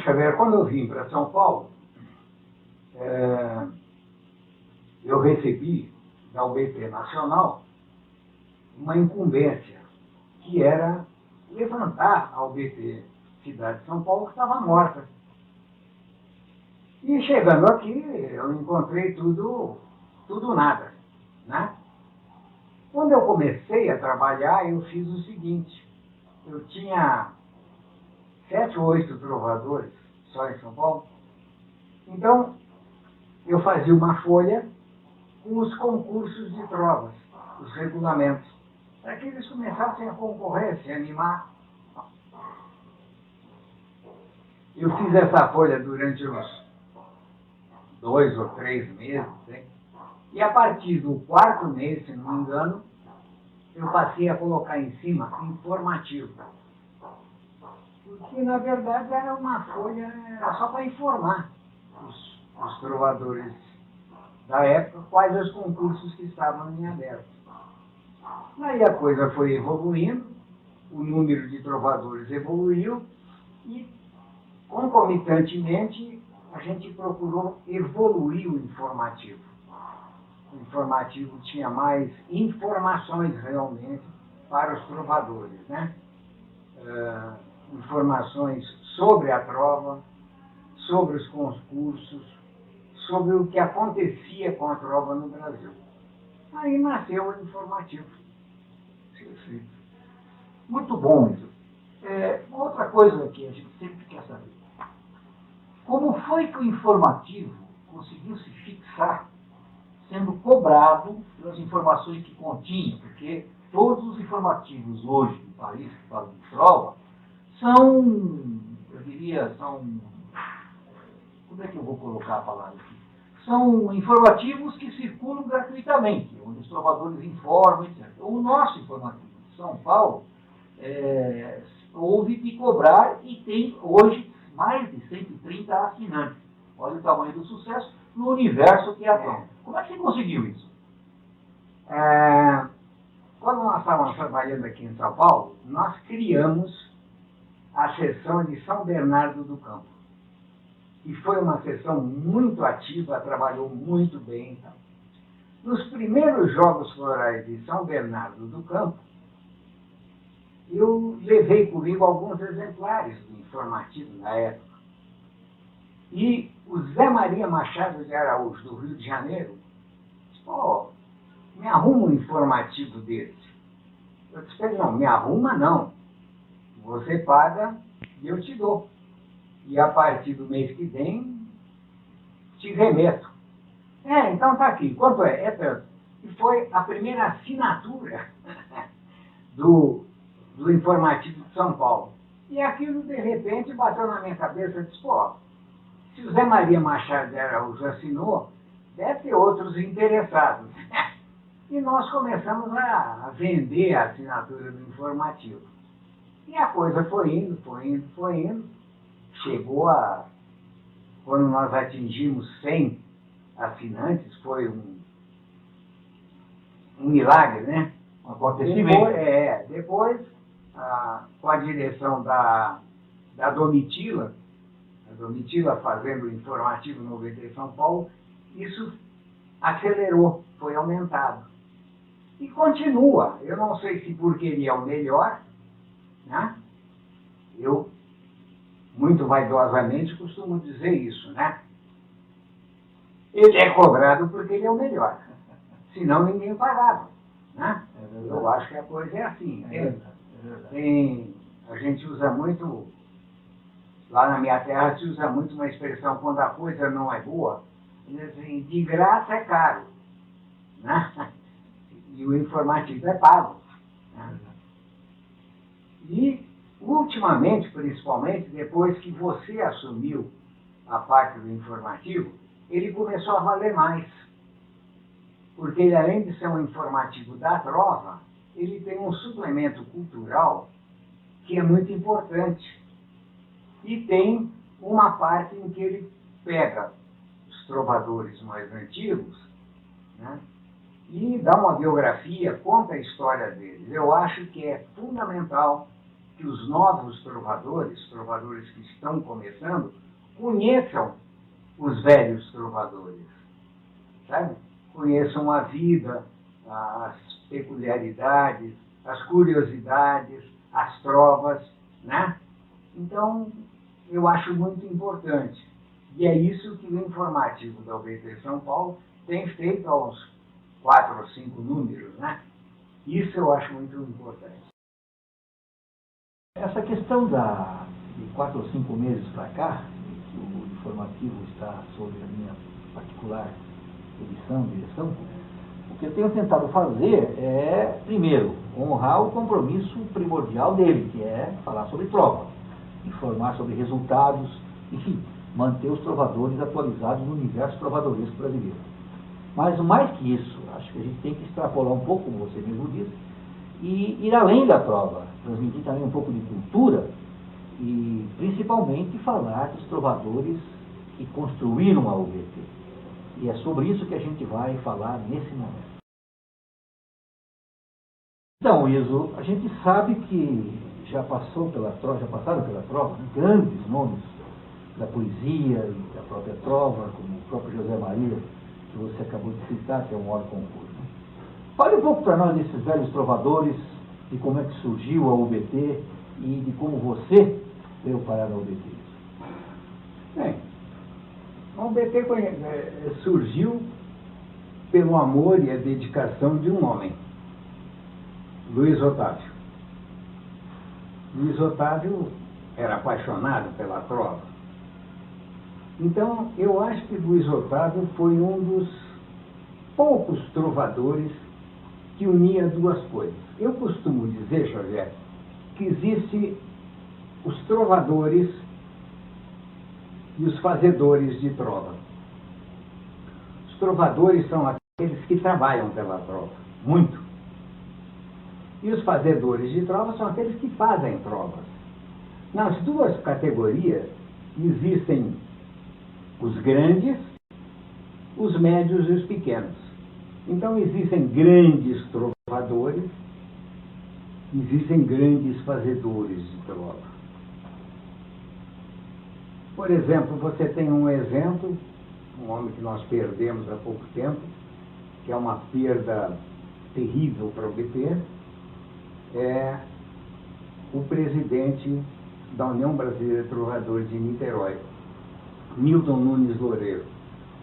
Puxa, ver, quando eu vim para São Paulo, eu recebi da UBT Nacional uma incumbência, que era levantar a UBT Cidade de São Paulo, que estava morta. E chegando aqui, eu encontrei tudo nada, né? Quando eu comecei a trabalhar, eu fiz o seguinte: eu tinha 7 ou 8 trovadores só em São Paulo. Então, eu fazia uma folha com os concursos de trovas, os regulamentos, para que eles começassem a concorrer, se animar. Eu fiz essa folha durante uns 2 ou 3 meses, hein? E a partir do 4º mês, se não me engano, eu passei a colocar em cima informativo. Porque, na verdade, era uma folha, era só para informar os trovadores da época quais os concursos que estavam em aberto. Aí a coisa foi evoluindo, o número de trovadores evoluiu e, concomitantemente, a gente procurou evoluir o informativo. O informativo tinha mais informações realmente para os trovadores, né? Informações sobre a trova, sobre os concursos, sobre o que acontecia com a trova no Brasil. Aí nasceu o informativo. Muito bom, Milton. Uma outra coisa que a gente sempre quer saber: como foi que o informativo conseguiu se fixar sendo cobrado pelas informações que continha? Porque todos os informativos hoje do país que falam de prova são, eu diria, como é que eu vou colocar a palavra aqui? São informativos que circulam gratuitamente, onde os trovadores informam, etc. O nosso informativo de São Paulo houve de cobrar e tem hoje mais de 130 assinantes. Olha o tamanho do sucesso no universo que é a prova. Como é que você conseguiu isso? Quando nós estávamos trabalhando aqui em São Paulo, nós criamos a seção de São Bernardo do Campo. E foi uma seção muito ativa, trabalhou muito bem. Então. Nos primeiros Jogos Florais de São Bernardo do Campo, eu levei comigo alguns exemplares do informativo na época. E o Zé Maria Machado de Araújo, do Rio de Janeiro, disse: me arruma um informativo desse. Eu disse: não, me arruma não. Você paga e eu te dou. E a partir do mês que vem, te remeto. Então tá aqui. Quanto é? É tanto. E foi a primeira assinatura do informativo de São Paulo. E aquilo, de repente, bateu na minha cabeça e disse: se o Zé Maria Machado de Araújo assinou, deve ter outros interessados. E nós começamos a vender a assinatura do informativo. E a coisa foi indo, foi indo, foi indo. Chegou quando nós atingimos 100 assinantes, foi um milagre, né? Um acontecimento. Depois, com a direção da Domitila, a Domitila fazendo o informativo no UBT São Paulo, isso acelerou, foi aumentado. E continua. Eu não sei se porque ele é o melhor, né? Eu, muito vaidosamente, costumo dizer isso, né? Ele é cobrado porque ele é o melhor. Senão ninguém pagava, né? Eu acho que a coisa é assim. A gente usa muito, lá na minha terra se usa muito uma expressão: quando a coisa não é boa, assim, de graça é caro, né? E o informativo é pago, né? E, ultimamente, principalmente, depois que você assumiu a parte do informativo, ele começou a valer mais. Porque ele, além de ser um informativo da trova, ele tem um suplemento cultural que é muito importante. E tem uma parte em que ele pega os trovadores mais antigos, né, e dá uma biografia, conta a história deles. Eu acho que é fundamental que que os novos trovadores, trovadores que estão começando, conheçam os velhos trovadores, sabe? Conheçam a vida, as peculiaridades, as curiosidades, as trovas, né? Então, eu acho muito importante. E é isso que o informativo da UBT São Paulo tem feito aos 4 ou 5 números, né? Isso eu acho muito importante. Essa questão de 4 ou 5 meses para cá, que o informativo está sob a minha particular direção, o que eu tenho tentado fazer é, primeiro, honrar o compromisso primordial dele, que é falar sobre prova, informar sobre resultados, enfim, manter os trovadores atualizados no universo trovadoresco brasileiro. Mas mais que isso, acho que a gente tem que extrapolar um pouco, como você mesmo disse, e ir além da prova, transmitir também um pouco de cultura e principalmente falar dos trovadores que construíram a UBT. E é sobre isso que a gente vai falar nesse momento. Então, Iso, a gente sabe que já passaram pela prova, né, grandes nomes da poesia e da própria trova, como o próprio José Maria, que você acabou de citar, que é um órgão concurso. Né? Fale um pouco para nós desses velhos trovadores, de como é que surgiu a UBT e de como você veio parar na UBT. Bem, a UBT surgiu pelo amor e a dedicação de um homem, Luiz Otávio. Luiz Otávio era apaixonado pela trova. Então, eu acho que Luiz Otávio foi um dos poucos trovadores que unia duas coisas. Eu costumo dizer, Xavier, que existem os trovadores e os fazedores de trova. Os trovadores são aqueles que trabalham pela trova, muito. E os fazedores de trova são aqueles que fazem trovas. Nas duas categorias existem os grandes, os médios e os pequenos. Então existem grandes trovadores, existem grandes fazedores de trova. Por exemplo, você tem um exemplo, um homem que nós perdemos há pouco tempo, que é uma perda terrível para o UBT, é o presidente da União Brasileira de Trovadores de Niterói, Milton Nunes Loureiro.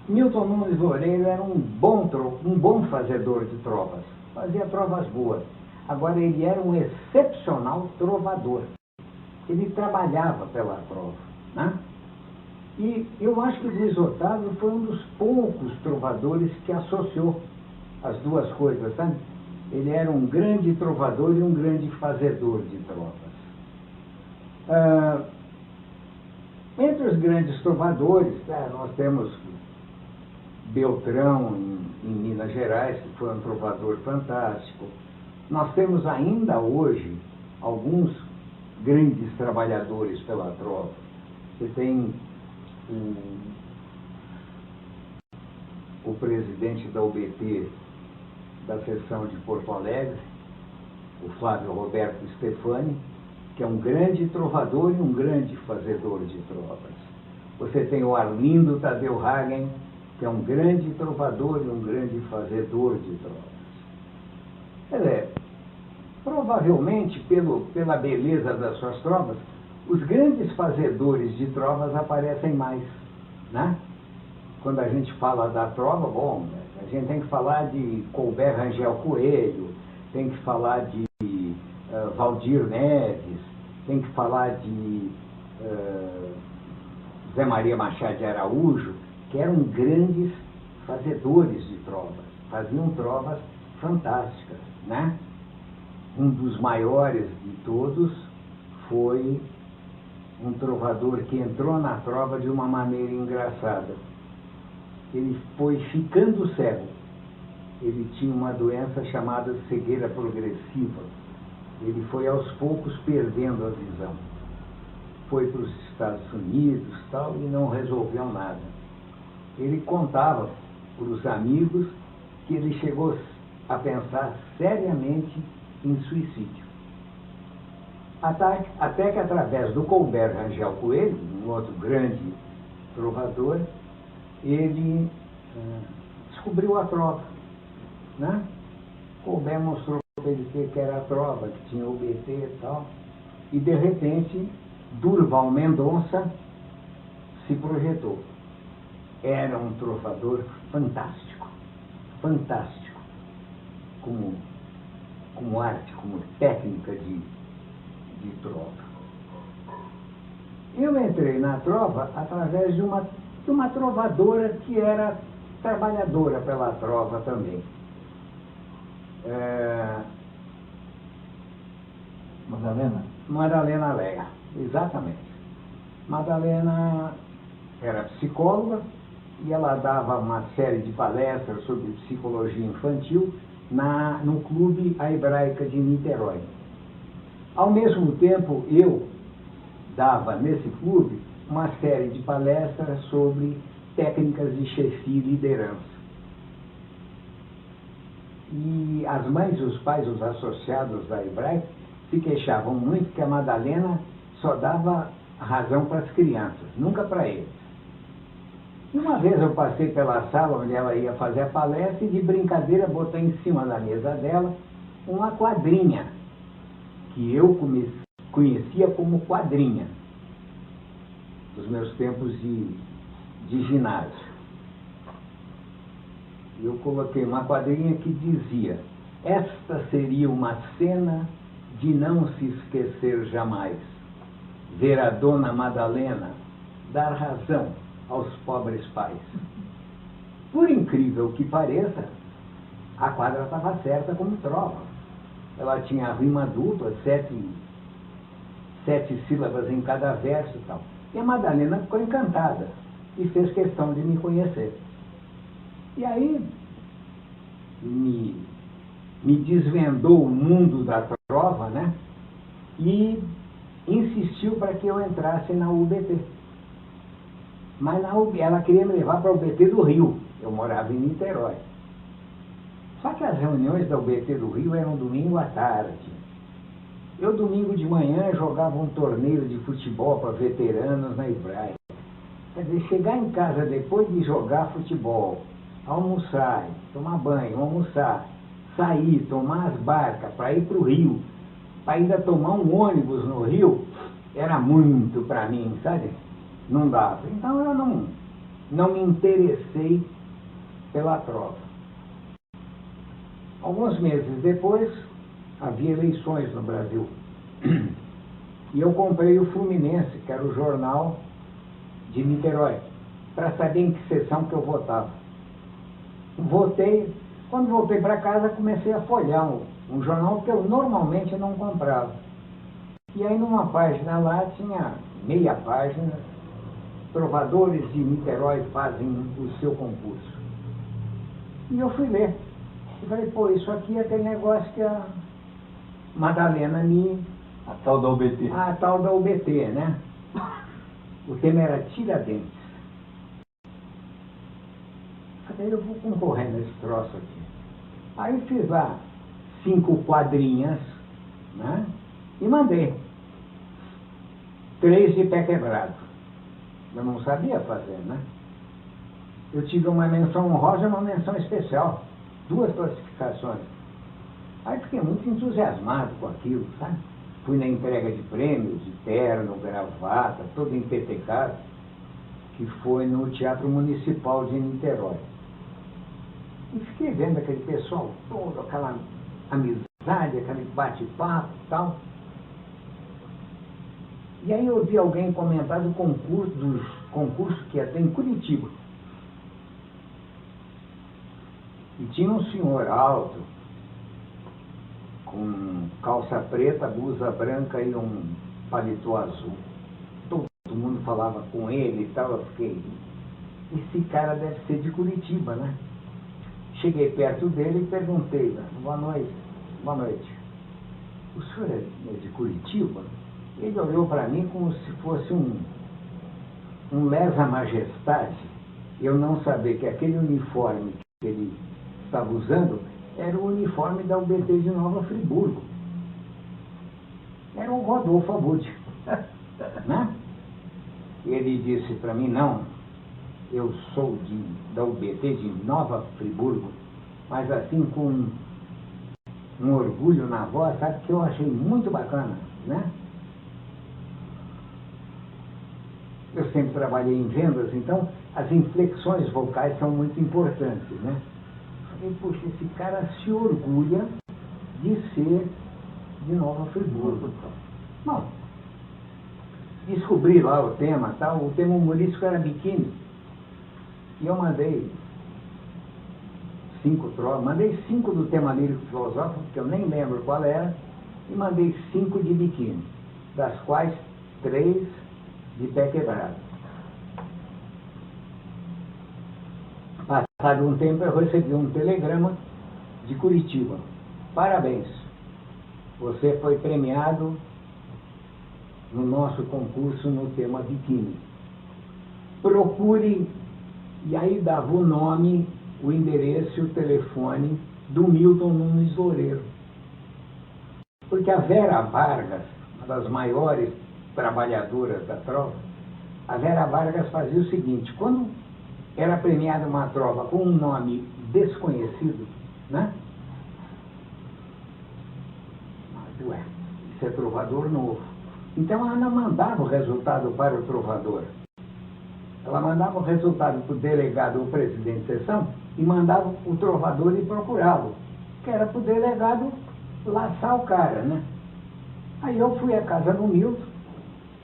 Milton Nunes Loureiro era um bom fazedor de trovas, fazia trovas boas. Agora, ele era um excepcional trovador. Ele trabalhava pela trova, né? E eu acho que o Luiz Otávio foi um dos poucos trovadores que associou as duas coisas, sabe? Ele era um grande trovador e um grande fazedor de trovas. Entre os grandes trovadores, nós temos Beltrão, em Minas Gerais, que foi um trovador fantástico. Nós temos ainda hoje alguns grandes trabalhadores pela trova. Você tem o presidente da UBT da seção de Porto Alegre, o Flávio Roberto Stefani, que é um grande trovador e um grande fazedor de trovas. Você tem o Arlindo Tadeu Hagen, que é um grande trovador e um grande fazedor de trovas. Quer dizer, provavelmente, pela beleza das suas trovas, os grandes fazedores de trovas aparecem mais, né? Quando a gente fala da trova, bom, a gente tem que falar de Colbert Rangel Coelho, tem que falar de Valdir Neves, tem que falar de Zé Maria Machado de Araújo, que eram grandes fazedores de trovas, faziam trovas fantásticas, né? Um dos maiores de todos foi um trovador que entrou na trova de uma maneira engraçada. Ele foi ficando cego. Ele tinha uma doença chamada cegueira progressiva. Ele foi aos poucos perdendo a visão. Foi para os Estados Unidos tal, e não resolveu nada. Ele contava para os amigos que ele chegou a pensar seriamente em suicídio. Até que através do Colbert Rangel Coelho, um outro grande trovador, ele descobriu a trova, né? Colbert mostrou para ele o que era a trova, que tinha o BT e tal, e de repente Durval Mendonça se projetou. Era um trovador fantástico, fantástico, como arte, como técnica de trova. Eu entrei na trova através de uma trovadora que era trabalhadora pela trova também. Madalena Leia, exatamente. Madalena era psicóloga e ela dava uma série de palestras sobre psicologia infantil no Clube A Hebraica de Niterói. Ao mesmo tempo, eu dava nesse clube uma série de palestras sobre técnicas de chefia e liderança. E as mães e os pais, os associados da Hebraica, se queixavam muito que a Madalena só dava razão para as crianças, nunca para eles. E uma vez eu passei pela sala onde ela ia fazer a palestra e de brincadeira botei em cima da mesa dela uma quadrinha, que eu conhecia como quadrinha, dos meus tempos de ginásio. Eu coloquei uma quadrinha que dizia: esta seria uma cena de não se esquecer jamais. Ver a dona Madalena dar razão aos pobres pais. Por incrível que pareça, a quadra estava certa como trova. Ela tinha a rima dupla, sete sílabas em cada verso e tal. E a Madalena ficou encantada e fez questão de me conhecer. E aí me desvendou o mundo da trova, né? E insistiu para que eu entrasse na UBT. Mas ela queria me levar para a UBT do Rio. Eu morava em Niterói. Só que as reuniões da UBT do Rio eram domingo à tarde. Eu, domingo de manhã, jogava um torneio de futebol para veteranos na Hebraica. Quer dizer, chegar em casa depois de jogar futebol, almoçar, tomar banho, almoçar, sair, tomar as barcas para ir para o Rio, para ainda tomar um ônibus no Rio, era muito para mim, sabe? Não dava. Então eu não me interessei pela trova. Alguns meses depois, havia eleições no Brasil. E eu comprei o Fluminense, que era o jornal de Niterói, para saber em que seção que eu votava. Votei. Quando voltei para casa, comecei a folhear um jornal que eu normalmente não comprava. E aí, numa página lá, tinha meia página: trovadores de Niterói fazem o seu concurso. E eu fui ler. E falei, pô, isso aqui é aquele negócio que a Madalena A tal da UBT. A tal da UBT, né? O tema era Tiradentes. Falei, eu vou concorrer nesse troço aqui. Aí fiz lá 5 quadrinhas, né? E mandei. 3 de pé quebrado. Eu não sabia fazer, né? Eu tive uma menção honrosa e uma menção especial. 2 classificações. Aí fiquei muito entusiasmado com aquilo, sabe? Fui na entrega de prêmios, de terno, gravata, todo empetecado, que foi no Teatro Municipal de Niterói. E fiquei vendo aquele pessoal todo, aquela amizade, aquele bate-papo e tal. E aí eu ouvi alguém comentar dos concursos que ia ter em Curitiba. E tinha um senhor alto, com calça preta, blusa branca e um paletó azul. Todo mundo falava com ele e tal. Eu fiquei, esse cara deve ser de Curitiba, né? Cheguei perto dele e perguntei: boa noite. Boa noite. O senhor é de Curitiba? Ele olhou para mim como se fosse um lesa-majestade. Eu não sabia que aquele uniforme que ele estava usando era o uniforme da UBT de Nova Friburgo. era o Rodolfo Abud, né? Ele disse para mim, não, eu sou da UBT de Nova Friburgo, mas assim com um orgulho na voz, sabe, que eu achei muito bacana, né? Eu sempre trabalhei em vendas, então as inflexões vocais são muito importantes, né? Falei, poxa, esse cara se orgulha de ser de Nova Friburgo. Bom, descobri lá o tema, tá? O tema humorístico era biquíni. E eu mandei 5 trovas, mandei 5 do tema lírico filosófico, que eu nem lembro qual era, e mandei 5 de biquíni, das quais 3 de pé quebrado. Passado um tempo eu recebi um telegrama de Curitiba. Parabéns, você foi premiado no nosso concurso no tema biquíni. Procure, e aí dava o nome, o endereço e o telefone do Milton Nunes Loureiro. Porque a Vera Vargas, uma das maiores trabalhadoras da trova, a Vera Vargas fazia o seguinte, quando era premiada uma trova com um nome desconhecido, né? Mas, ué, isso é trovador novo. Então ela não mandava o resultado para o trovador. Ela mandava o resultado para o delegado ou presidente de sessão e mandava o trovador ir procurá-lo, que era para o delegado laçar o cara, né? Aí eu fui à casa do Milton,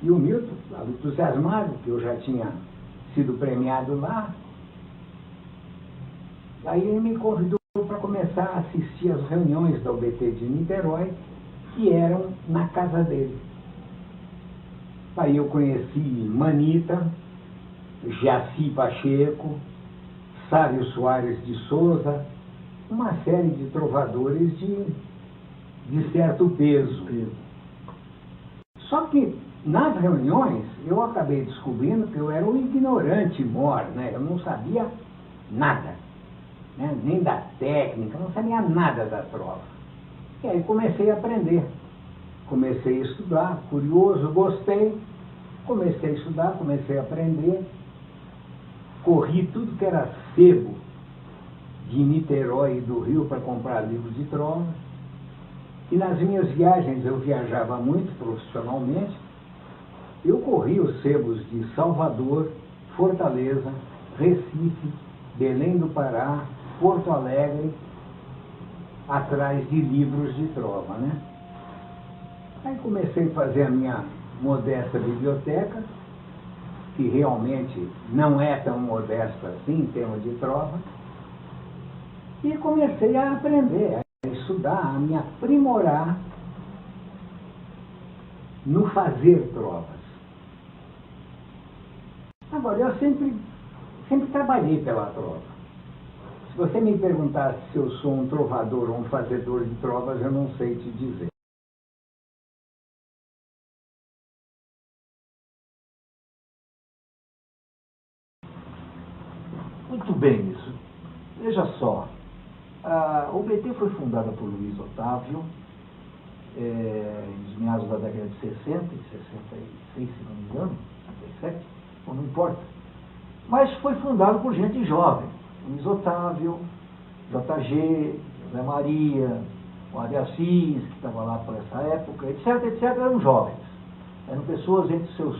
e o Milton, entusiasmado, que eu já tinha sido premiado lá, aí ele me convidou para começar a assistir às reuniões da UBT de Niterói, que eram na casa dele. Aí eu conheci Manita, Jaci Pacheco, Sávio Soares de Souza, uma série de trovadores de certo peso. Só que nas reuniões eu acabei descobrindo que eu era um ignorante mor, né? Eu não sabia nada, né? Nem da técnica, não sabia nada da trova. E aí comecei a aprender, comecei a estudar, curioso, gostei, comecei a estudar, comecei a aprender, corri tudo que era sebo de Niterói e do Rio para comprar livros de trova. E nas minhas viagens, eu viajava muito profissionalmente, eu corri os sebos de Salvador, Fortaleza, Recife, Belém do Pará, Porto Alegre, atrás de livros de trova, né? Aí comecei a fazer a minha modesta biblioteca, que realmente não é tão modesta assim em termos de trova, e comecei a aprender, a estudar, a me aprimorar no fazer trovas. Agora, eu sempre trabalhei pela trova. Se você me perguntasse se eu sou um trovador ou um fazedor de trovas, eu não sei te dizer. Muito bem, isso. Veja só, a UBT foi fundada por Luiz Otávio, nos meados da década de 60, em 66, se não me engano, 67, ou não importa. Mas foi fundado por gente jovem, Luiz Otávio, JG, José Maria, o Ari Assis, que estava lá por essa época, etc., eram jovens. Eram pessoas entre seus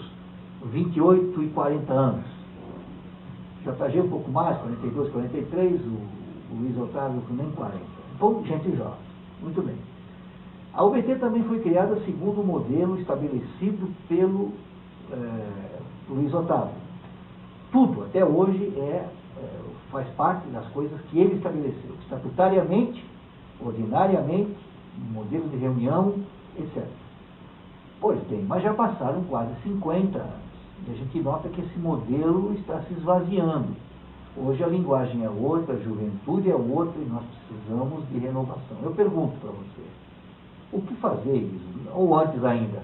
28 e 40 anos. JG um pouco mais, 42, 43, o Luiz Otávio nem 40. Bom, gente jovem. Muito bem. A UBT também foi criada segundo o modelo estabelecido pelo Luiz Otávio. Tudo, até hoje, faz parte das coisas que ele estabeleceu, estatutariamente, ordinariamente, modelo de reunião, etc. Pois bem, mas já passaram quase 50 anos. E a gente nota que esse modelo está se esvaziando. Hoje a linguagem é outra, a juventude é outra e nós precisamos de renovação. Eu pergunto para você, o que fazer, ou antes ainda,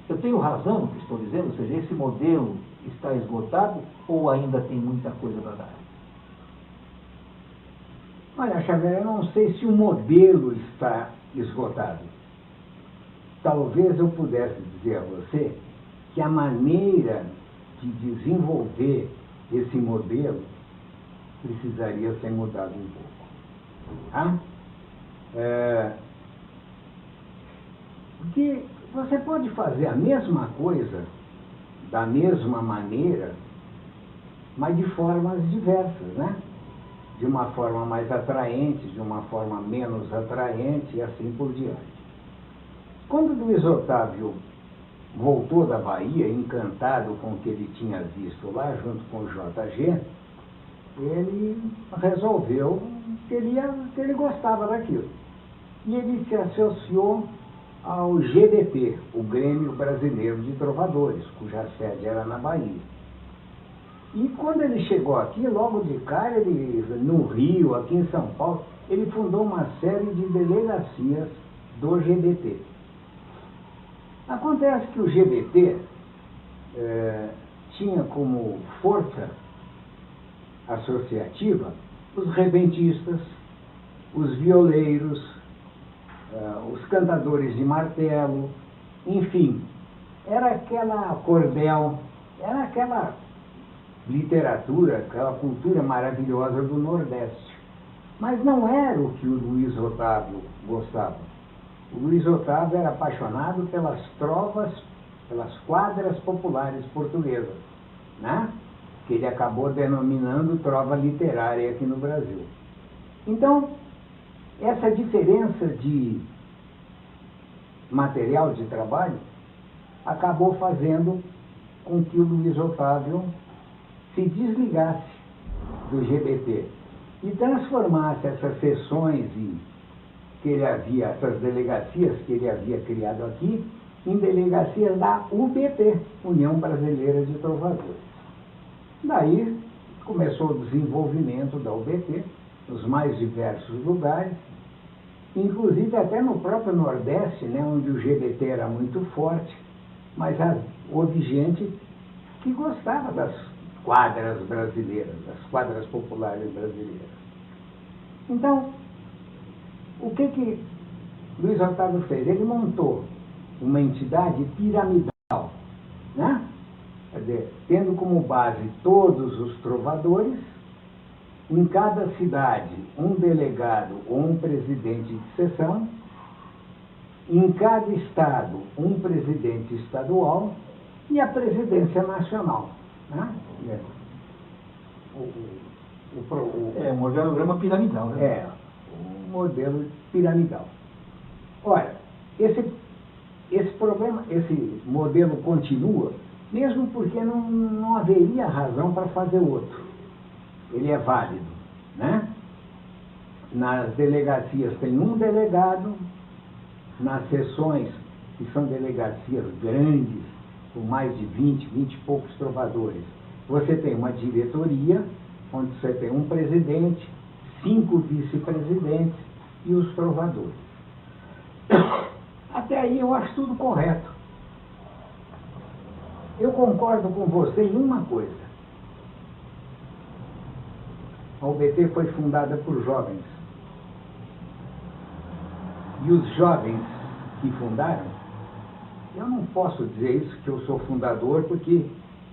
eu tenho razão no que estou dizendo, ou seja, esse modelo está esgotado ou ainda tem muita coisa para dar? Olha, Xavier, eu não sei se o modelo está esgotado. talvez eu pudesse dizer a você que a maneira de desenvolver esse modelo precisaria ser mudada um pouco. Tá? Porque você pode fazer a mesma coisa, da mesma maneira, mas de formas diversas, né? De uma forma mais atraente, de uma forma menos atraente e assim por diante. Quando Luiz Otávio voltou da Bahia, encantado com o que ele tinha visto lá, junto com o JG, ele resolveu que ele gostava daquilo. E ele se associou ao GBT, o Grêmio Brasileiro de Trovadores, cuja sede era na Bahia. E quando ele chegou aqui, logo de cara, no Rio, aqui em São Paulo, ele fundou uma série de delegacias do GBT. Acontece que o GBT tinha como força associativa os rebentistas, os violeiros, os cantadores de martelo, enfim, era aquela cordel, era aquela literatura, aquela cultura maravilhosa do Nordeste. Mas não era o que o Luiz Otávio gostava. O Luiz Otávio era apaixonado pelas trovas, pelas quadras populares portuguesas, né? Que ele acabou denominando trova literária aqui no Brasil. Então, essa diferença de material de trabalho acabou fazendo com que o Luiz Otávio se desligasse do GBT e transformasse essas sessões essas delegacias que ele havia criado aqui, em delegacias da UBT, União Brasileira de Trovadores. Daí começou o desenvolvimento da UBT nos mais diversos lugares, inclusive até no próprio Nordeste, né, onde o GBT era muito forte, mas houve gente que gostava das quadras brasileiras, das quadras populares brasileiras. Então, o que Luiz Otávio fez? Ele montou uma entidade piramidal, né? Quer dizer, tendo como base todos os trovadores, em cada cidade um delegado ou um presidente de seção, em cada estado um presidente estadual e a presidência nacional, né? Um organograma piramidal, né? Um modelo piramidal. Olha, esse modelo continua, mesmo porque não haveria razão para fazer outro. Ele é válido, né? Nas delegacias tem um delegado, nas sessões, que são delegacias grandes, com mais de 20 e poucos trovadores, você tem uma diretoria, onde você tem um presidente, 5 vice-presidentes e os trovadores. Até aí eu acho tudo correto. Eu concordo com você em uma coisa. A UBT foi fundada por jovens. E os jovens que fundaram, eu não posso dizer isso que eu sou fundador, porque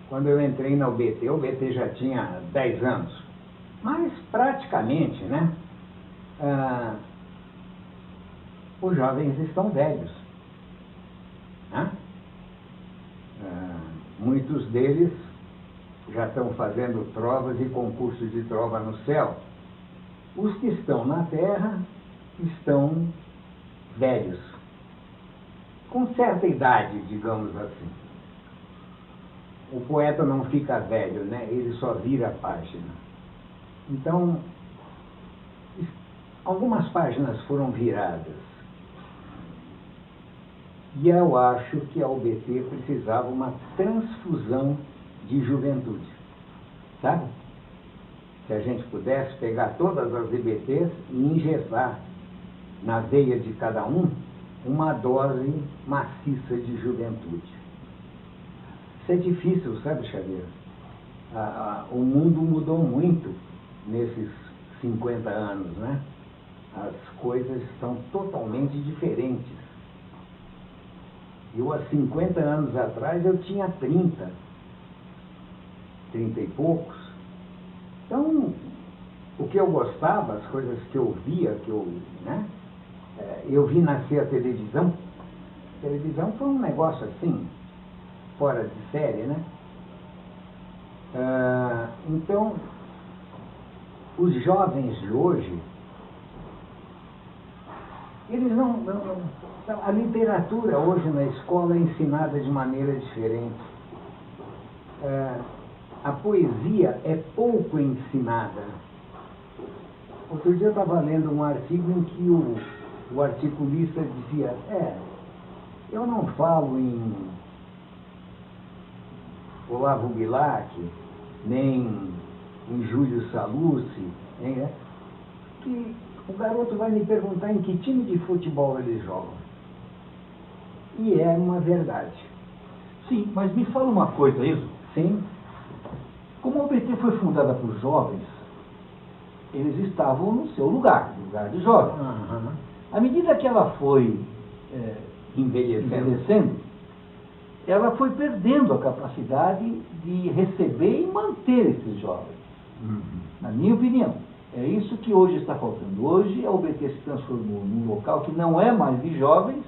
quando eu entrei na UBT, a UBT já tinha 10 anos. Mas praticamente, né, os jovens estão velhos. Né? Muitos deles já estão fazendo trovas e concursos de trova no céu. Os que estão na terra estão velhos, com certa idade, digamos assim. O poeta não fica velho, né? Ele só vira a página. Então, algumas páginas foram viradas. E eu acho que a UBT precisava uma transfusão de juventude. Sabe? Se a gente pudesse pegar todas as IBTs e injetar na veia de cada um uma dose maciça de juventude. Isso é difícil, sabe, Xavier? O mundo mudou muito nesses 50 anos, né? As coisas estão totalmente diferentes. Eu, há 50 anos atrás, eu tinha 30 e poucos. Então, o que eu gostava, as coisas que eu via, né? Eu vi nascer a televisão. A televisão foi um negócio assim, fora de série, né? Então, os jovens de hoje, eles não, a literatura hoje na escola é ensinada de maneira diferente. A poesia é pouco ensinada. Outro dia eu estava lendo um artigo em que o articulista dizia, eu não falo em Olavo Bilac, nem em Júlio Sallusti, que o garoto vai me perguntar em que time de futebol eles jogam. E é uma verdade. Sim, mas me fala uma coisa, isso. Sim. Como a UBT foi fundada por jovens, eles estavam no seu lugar de jovem. Uhum. À medida que ela foi envelhecendo, ela foi perdendo a capacidade de receber e manter esses jovens. Uhum. Na minha opinião. É isso que hoje está faltando. Hoje a UBT se transformou num local que não é mais de jovens,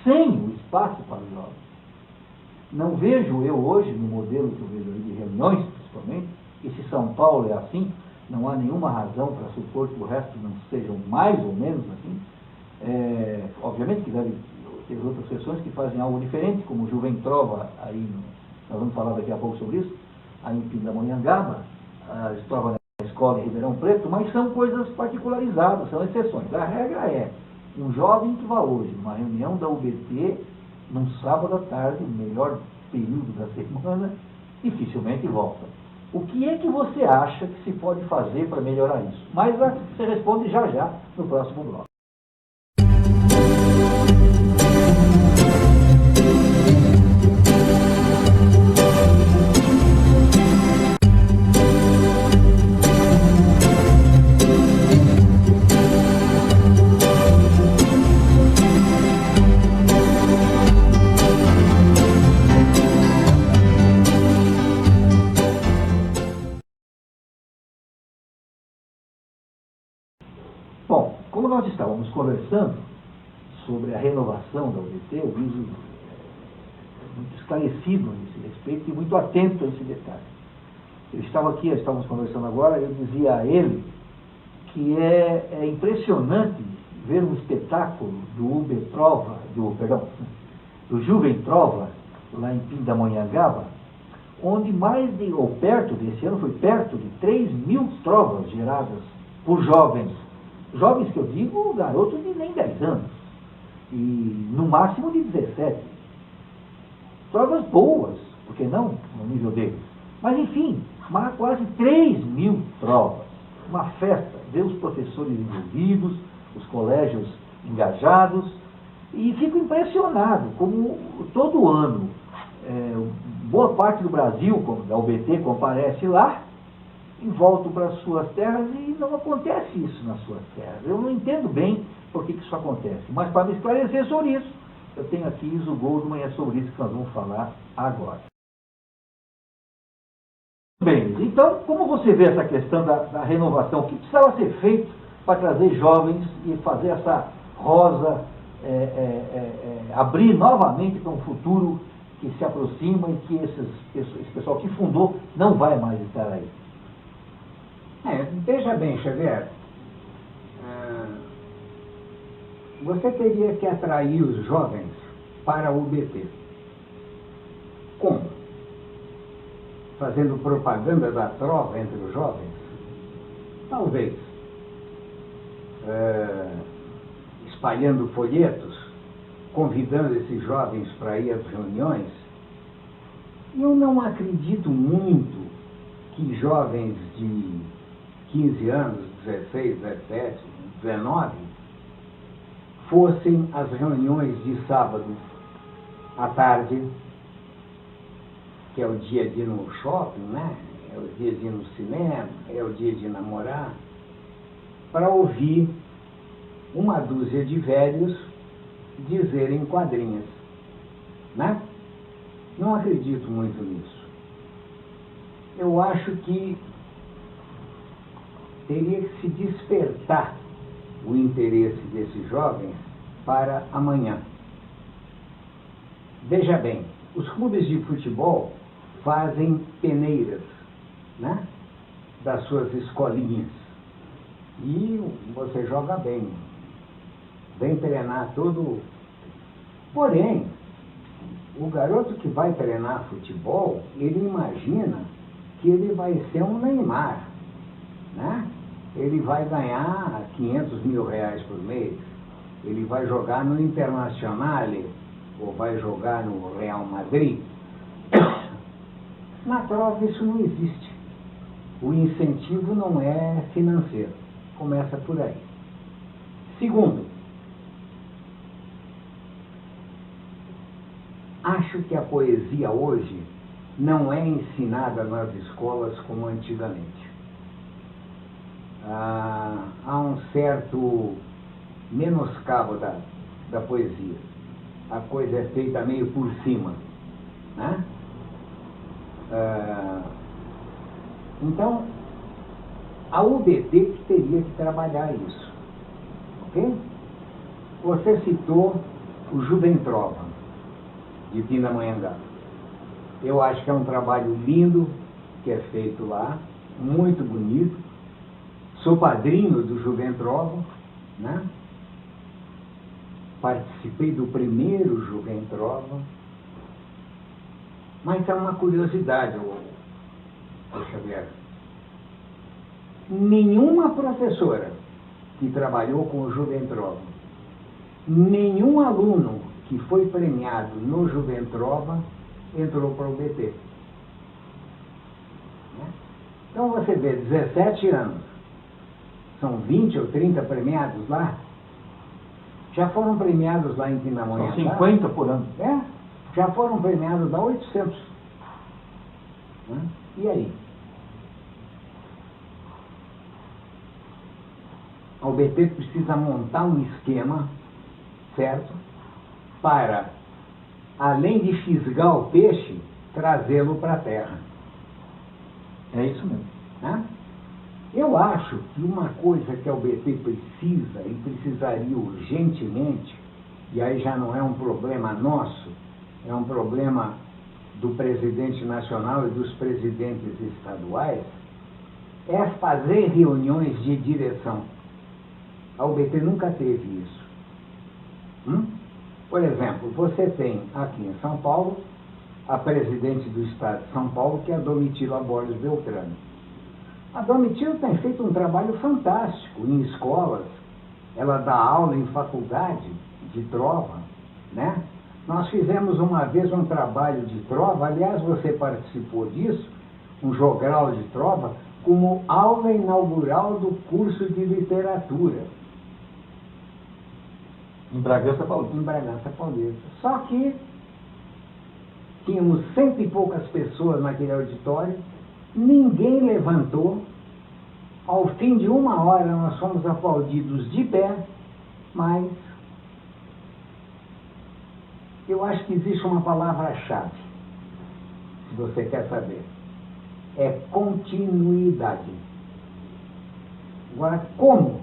sem o espaço para os jovens. Não vejo eu hoje, no modelo que eu vejo aí de reuniões, principalmente, e se São Paulo é assim, não há nenhuma razão para supor que o resto não sejam mais ou menos assim. Obviamente que deve ter outras pessoas que fazem algo diferente, como o Juventrova, aí nós vamos falar daqui a pouco sobre isso, aí em Pindamonhangaba, a Trova na escola em Ribeirão Preto, mas são coisas particularizadas, são exceções. A regra é, um jovem que vá hoje numa reunião da UBT, num sábado à tarde, no melhor período da semana, dificilmente volta. O que é que você acha que se pode fazer para melhorar isso? Mas você responde já no próximo bloco. Bom, como nós estávamos conversando sobre a renovação da UBT, o Luiz é muito esclarecido nesse respeito e muito atento a esse detalhe. Estávamos conversando agora, eu dizia a ele que é impressionante ver um espetáculo do Juventrova, lá em Pindamonhangaba, onde esse ano foi perto de 3.000 trovas geradas por jovens. Jovens que eu digo, garotos de nem 10 anos. E no máximo de 17. Trovas boas, por que não, no nível deles? Mas enfim, quase 3.000 trovas. Uma festa, ver os professores envolvidos, os colégios engajados, e fico impressionado como todo ano, boa parte do Brasil, da UBT, comparece lá, e voltam para as suas terras e não acontece isso nas suas terras. Eu não entendo bem por que isso acontece, mas para me esclarecer sobre isso, eu tenho aqui Iso Goldman e é sobre isso que nós vamos falar agora. Bem, então, como você vê essa questão da renovação, o que precisava ser feito para trazer jovens e fazer essa rosa abrir novamente para um futuro que se aproxima e que esse pessoal que fundou não vai mais estar aí? Veja bem, Xavier, você teria que atrair os jovens para o UBT. Como? Fazendo propaganda da trova entre os jovens? Talvez. Espalhando folhetos, convidando esses jovens para ir às reuniões. Eu não acredito muito que jovens de 15 anos, 16, 17, 19, fossem às reuniões de sábado à tarde, que é o dia de ir no shopping, né? É o dia de ir no cinema, é o dia de namorar, para ouvir uma dúzia de velhos dizerem quadrinhas. né? Não acredito muito nisso. Eu acho que teria que se despertar o interesse desses jovens para amanhã. Veja bem, os clubes de futebol fazem peneiras, né, das suas escolinhas. E você joga bem. Vem treinar todo. Porém, o garoto que vai treinar futebol, ele imagina que ele vai ser um Neymar, né? Ele vai ganhar 500 mil reais por mês, ele vai jogar no Internacional ou vai jogar no Real Madrid. Na prova isso não existe. O incentivo não é financeiro. Começa por aí. Segundo, acho que a poesia hoje não é ensinada nas escolas como antigamente. Há um certo menoscabo da poesia. A coisa é feita meio por cima, né? Então, a UBT que teria que trabalhar isso, ok? Você citou o Juventrova, de Pindamonhangaba. Eu acho que é um trabalho lindo que é feito lá, muito bonito. Sou padrinho do Juventrova, né? Participei do primeiro Juventrova. Mas é uma curiosidade, Xavier. Nenhuma professora que trabalhou com o Juventrova, nenhum aluno que foi premiado no Juventrova entrou para o BT. Então você vê, 17 anos, são 20 ou 30 premiados lá, já foram premiados lá em Pindamonhangaba. São 50 por ano. Já foram premiados lá 800. Né? E aí? A UBT precisa montar um esquema, certo? Para, além de fisgar o peixe, trazê-lo para a terra. É isso mesmo. Né? Eu acho que uma coisa que a UBT precisa, e precisaria urgentemente, e aí já não é um problema nosso, é um problema do presidente nacional e dos presidentes estaduais, é fazer reuniões de direção. A UBT nunca teve isso. Por exemplo, você tem aqui em São Paulo a presidente do Estado de São Paulo, que é a Domitila Borges Beltrame. A Domitila tem feito um trabalho fantástico em escolas, ela dá aula em faculdade de trova, né? Nós fizemos uma vez um trabalho de trova, aliás, você participou disso, um jogral de trova, como aula inaugural do curso de literatura. Em Bragança Paulista. Em Bragança Paulista. Só que tínhamos 100 e poucas pessoas naquele auditório, ninguém levantou. Ao fim de 1 hora nós fomos aplaudidos de pé, mas eu acho que existe uma palavra-chave, se você quer saber. É continuidade. Agora, como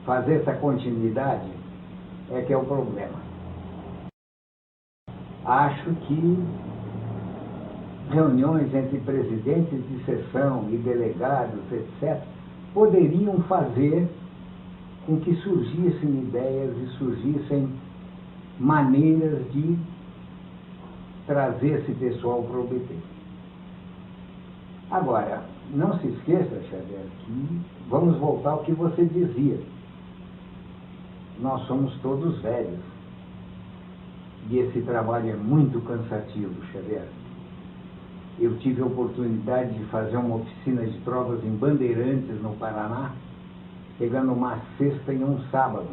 fazer essa continuidade é que é o problema. Acho que reuniões entre presidentes de sessão e delegados, etc., poderiam fazer com que surgissem ideias e surgissem maneiras de trazer esse pessoal para o BT. Agora, não se esqueça, Xavier, que vamos voltar ao que você dizia. Nós somos todos velhos. E esse trabalho é muito cansativo, Xavier. Eu tive a oportunidade de fazer uma oficina de provas em Bandeirantes, no Paraná, pegando uma sexta em um sábado.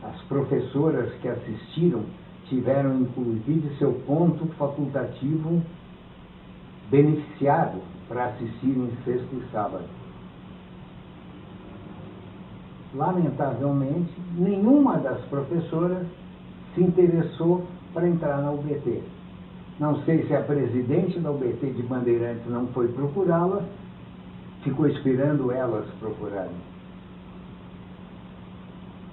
As professoras que assistiram tiveram, inclusive, seu ponto facultativo beneficiado para assistir em sexta e sábado. Lamentavelmente, nenhuma das professoras se interessou para entrar na UBT. Não sei se a presidente da UBT de Bandeirantes não foi procurá-las, ficou esperando elas procurarem.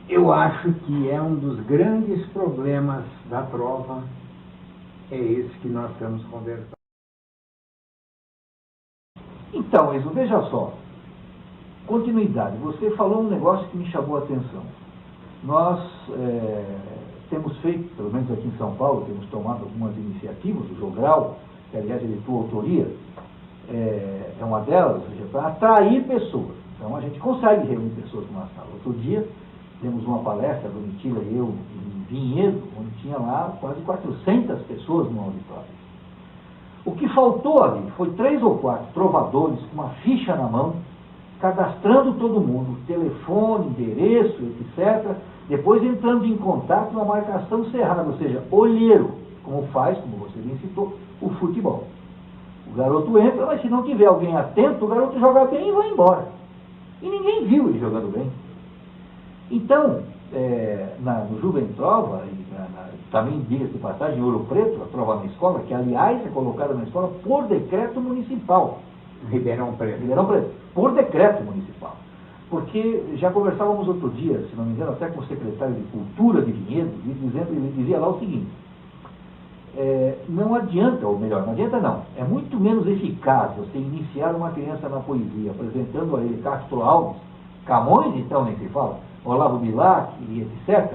Eu acho que é um dos grandes problemas da prova, é esse que nós estamos conversando. Então, Enzo, veja só. Continuidade. Você falou um negócio que me chamou a atenção. Nós temos feito, pelo menos aqui em São Paulo, temos tomado algumas iniciativas, o Jogral, que aliás é de tua autoria, é uma delas, ou seja, para atrair pessoas. Então a gente consegue reunir pessoas numa sala. Outro dia, temos uma palestra, do Domitila e eu, em Vinhedo, onde tinha lá quase 400 pessoas no auditório. O que faltou ali foi 3 ou 4 trovadores com uma ficha na mão, cadastrando todo mundo, telefone, endereço, etc. Depois entrando em contato na marcação cerrada, ou seja, olheiro, como faz, como você bem citou, o futebol. O garoto entra, mas se não tiver alguém atento, o garoto joga bem e vai embora. E ninguém viu ele jogando bem. Então, no Juventrova, também diga-se de passagem, em Ouro Preto, a prova na escola, que aliás é colocada na escola por decreto municipal. Ribeirão Preto. Ribeirão Preto, por decreto municipal. Porque já conversávamos outro dia, se não me engano, até com o secretário de Cultura de Vinhedo, ele dizia lá o seguinte: não adianta, ou melhor, não adianta não, é muito menos eficaz você iniciar uma criança na poesia, apresentando a ele Castro Alves, Camões, então nem se fala, Olavo Bilac e etc.,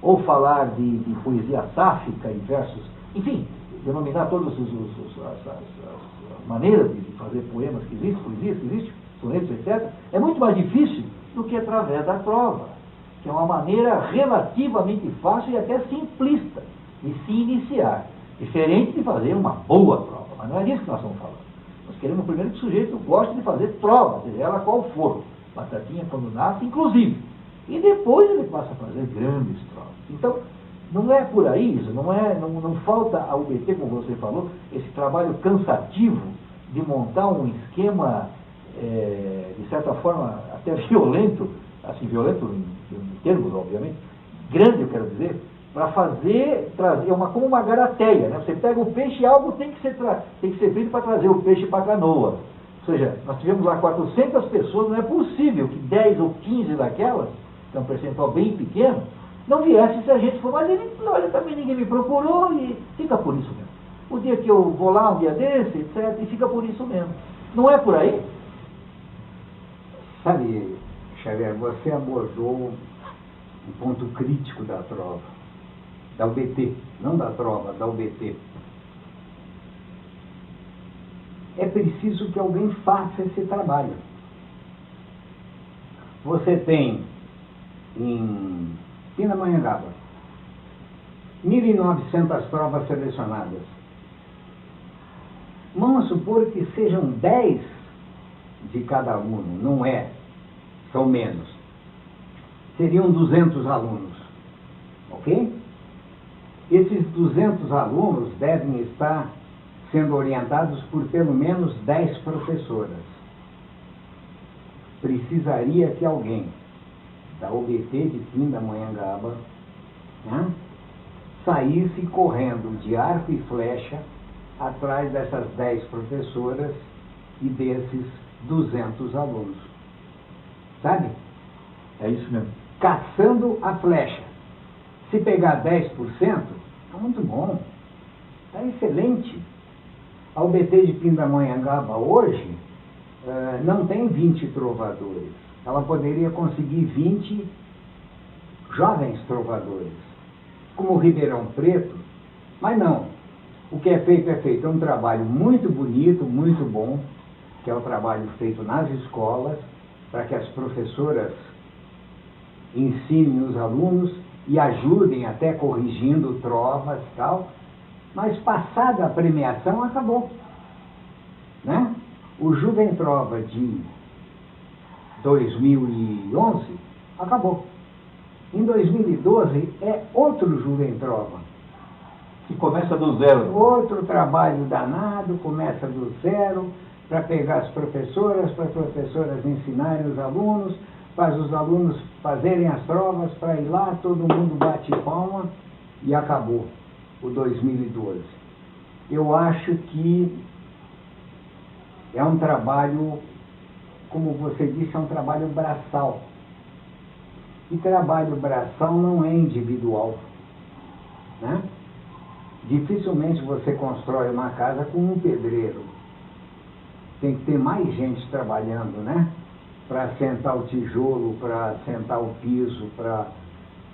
ou falar de poesia sáfica e versos, enfim, denominar todas as maneiras de fazer poemas que existem, poesias que existem, sonetos, etc., é muito mais difícil do que através da prova, que é uma maneira relativamente fácil e até simplista de se iniciar, diferente de fazer uma boa prova, mas não é disso que nós estamos falando. Nós queremos primeiro que o sujeito goste de fazer prova, seja ela qual for, batatinha quando nasce, inclusive, e depois ele passa a fazer grandes provas. Então, não é por aí isso, não falta a UBT, como você falou, esse trabalho cansativo de montar um esquema, de certa forma, até violento, assim, violento em termos, obviamente, grande, eu quero dizer, para trazer como uma garateia, né? Você pega o peixe e algo tem que ser feito para trazer o peixe para a canoa. Ou seja, nós tivemos lá 400 pessoas, não é possível que 10 ou 15 daquelas, que é um percentual bem pequeno, não viesse se a gente for, mas ele, olha, também ninguém me procurou e fica por isso mesmo. O dia que eu vou lá, um dia desse, etc., e fica por isso mesmo. Não é por aí? Sabe, Xavier, você abordou um ponto crítico da prova, da UBT, não da prova, da UBT. É preciso que alguém faça esse trabalho. Você tem em Pindamonhangaba 1.900 provas selecionadas. Vamos supor que sejam 10 de cada aluno, não é, são menos. Seriam 200 alunos, ok? Esses 200 alunos devem estar sendo orientados por pelo menos 10 professoras. Precisaria que alguém da UBT de Pindamonhangaba, né, saísse correndo de arco e flecha atrás dessas 10 professoras e desses 200 alunos. Sabe? É isso mesmo. Caçando a flecha. Se pegar 10%, é muito bom. Está excelente. A UBT de Pindamonhangaba hoje não tem 20 trovadores. Ela poderia conseguir 20 jovens trovadores, como o Ribeirão Preto, mas não. O que é feito é feito. É um trabalho muito bonito, muito bom, que é o trabalho feito nas escolas, para que as professoras ensinem os alunos e ajudem até corrigindo trovas e tal, mas passada a premiação, acabou. Né? O Juventrova de 2011 acabou. Em 2012 é outro Juventrova. Que começa do zero. Outro trabalho danado, começa do zero, para pegar as professoras, para as professoras ensinarem os alunos, faz os alunos fazerem as provas, para ir lá, todo mundo bate palma e acabou. o 2012. Eu acho que é um trabalho, como você disse, é um trabalho braçal. E trabalho braçal não é individual, né? Dificilmente você constrói uma casa com um pedreiro. Tem que ter mais gente trabalhando, né? Para assentar o tijolo, para assentar o piso, para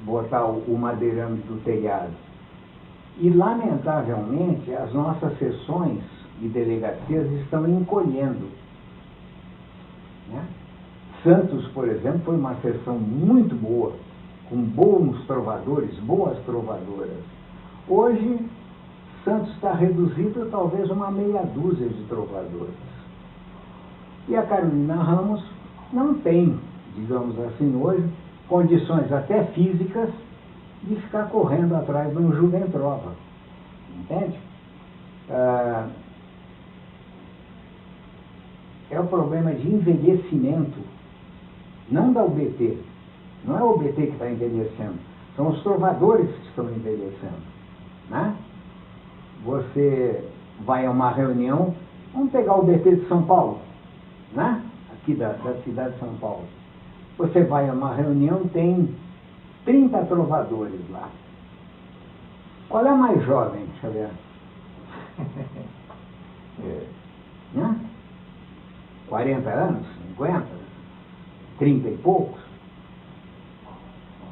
botar o madeirame do telhado. E, lamentavelmente, as nossas sessões de delegacias estão encolhendo, né? Santos, por exemplo, foi uma sessão muito boa, com bons trovadores, boas trovadoras. Hoje, Santos está reduzido a talvez uma meia dúzia de trovadoras. E a Carolina Ramos não tem, digamos assim, hoje, condições até físicas de ficar correndo atrás de um Juventrova. Entende? É o problema de envelhecimento, não da UBT. Não é o UBT que está envelhecendo, são os trovadores que estão envelhecendo, né? Você vai a uma reunião, vamos pegar o UBT de São Paulo, né? Aqui da cidade de São Paulo. Você vai a uma reunião, tem 30 trovadores lá. Qual é o mais jovem, Xavier? Né? 40 anos? 50? 30 e poucos?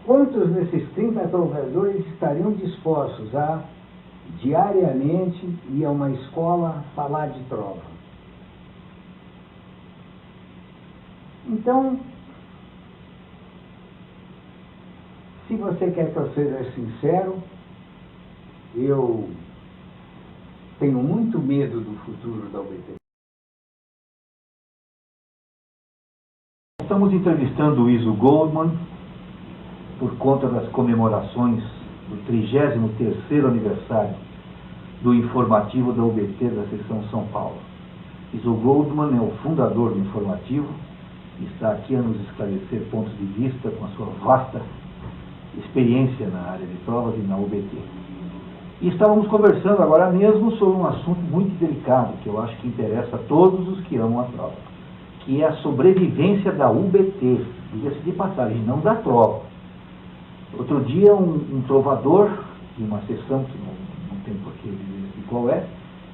Quantos desses 30 trovadores estariam dispostos a, diariamente, ir a uma escola falar de trova? Então, se você quer que eu seja sincero, eu tenho muito medo do futuro da UBT. Estamos entrevistando o Iso Goldman por conta das comemorações do 33º aniversário do informativo da UBT da Seção São Paulo. Iso Goldman é o fundador do informativo e está aqui a nos esclarecer pontos de vista com a sua vasta experiência na área de provas e na UBT. E estávamos conversando agora mesmo sobre um assunto muito delicado, que eu acho que interessa a todos os que amam a prova, que é a sobrevivência da UBT, diga-se de passagem, não da prova. Outro dia, um trovador, de uma sessão que não tem por que dizer qual é,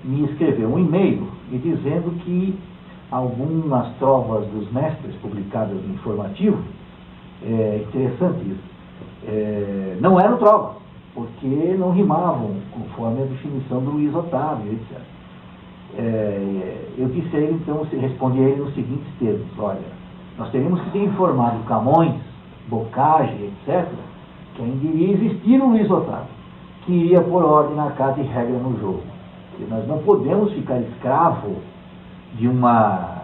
me escreveu um e-mail me dizendo que algumas trovas dos mestres publicadas no informativo, interessante isso, não eram trovas, porque não rimavam conforme a definição do Luiz Otávio, etc. Eu disse a ele, então, respondi a ele nos seguintes termos: olha, nós teríamos que ter informado Camões, Bocage, etc., que ainda iria existir um Luiz Otávio, que iria pôr ordem na casa e regra no jogo. E nós não podemos ficar escravo de uma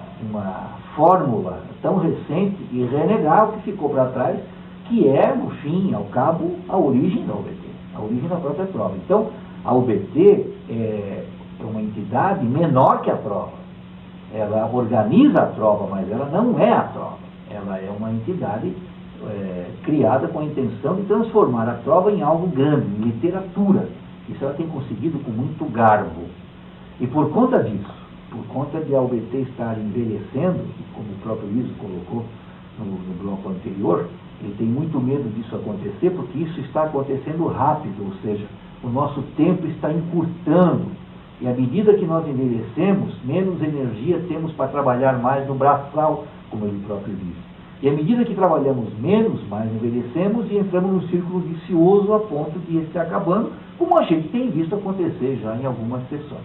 fórmula tão recente e renegar o que ficou para trás, que é, no fim, ao cabo, a origem da UBT, a origem da própria prova. Então, a UBT é uma entidade menor que a prova. Ela organiza a prova, mas ela não é a prova. Ela é uma entidade criada com a intenção de transformar a prova em algo grande, em literatura. Isso ela tem conseguido com muito garbo. E por conta disso, por conta de a UBT estar envelhecendo, como o próprio Iso colocou no bloco anterior, ele tem muito medo disso acontecer, porque isso está acontecendo rápido, ou seja, o nosso tempo está encurtando. E à medida que nós envelhecemos, menos energia temos para trabalhar mais no braçal, como ele próprio diz. E à medida que trabalhamos menos, mais envelhecemos e entramos num círculo vicioso a ponto de ele se acabando, como a gente tem visto acontecer já em algumas sessões.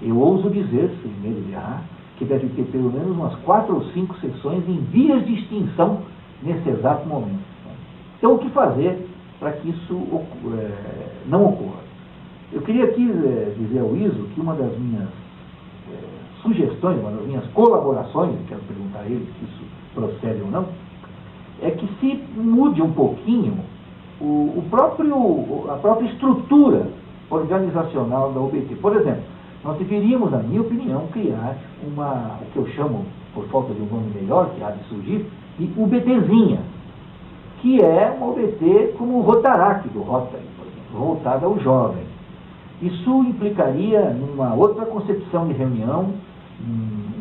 Eu ouso dizer, sem medo de errar, que deve ter pelo menos umas 4 ou 5 sessões em vias de extinção nesse exato momento. Então, o que fazer para que isso não ocorra? Eu queria aqui dizer ao Iso que uma das minhas sugestões, uma das minhas colaborações, quero perguntar a ele se isso procede ou não, é que se mude um pouquinho a própria estrutura organizacional da UBT. Por exemplo, nós deveríamos, na minha opinião, criar o que eu chamo, por falta de um nome melhor, que há de surgir, de UBTzinha, que é uma UBT como o Rotaract do Rotary, por exemplo, voltada ao jovem. Isso implicaria numa outra concepção de reunião,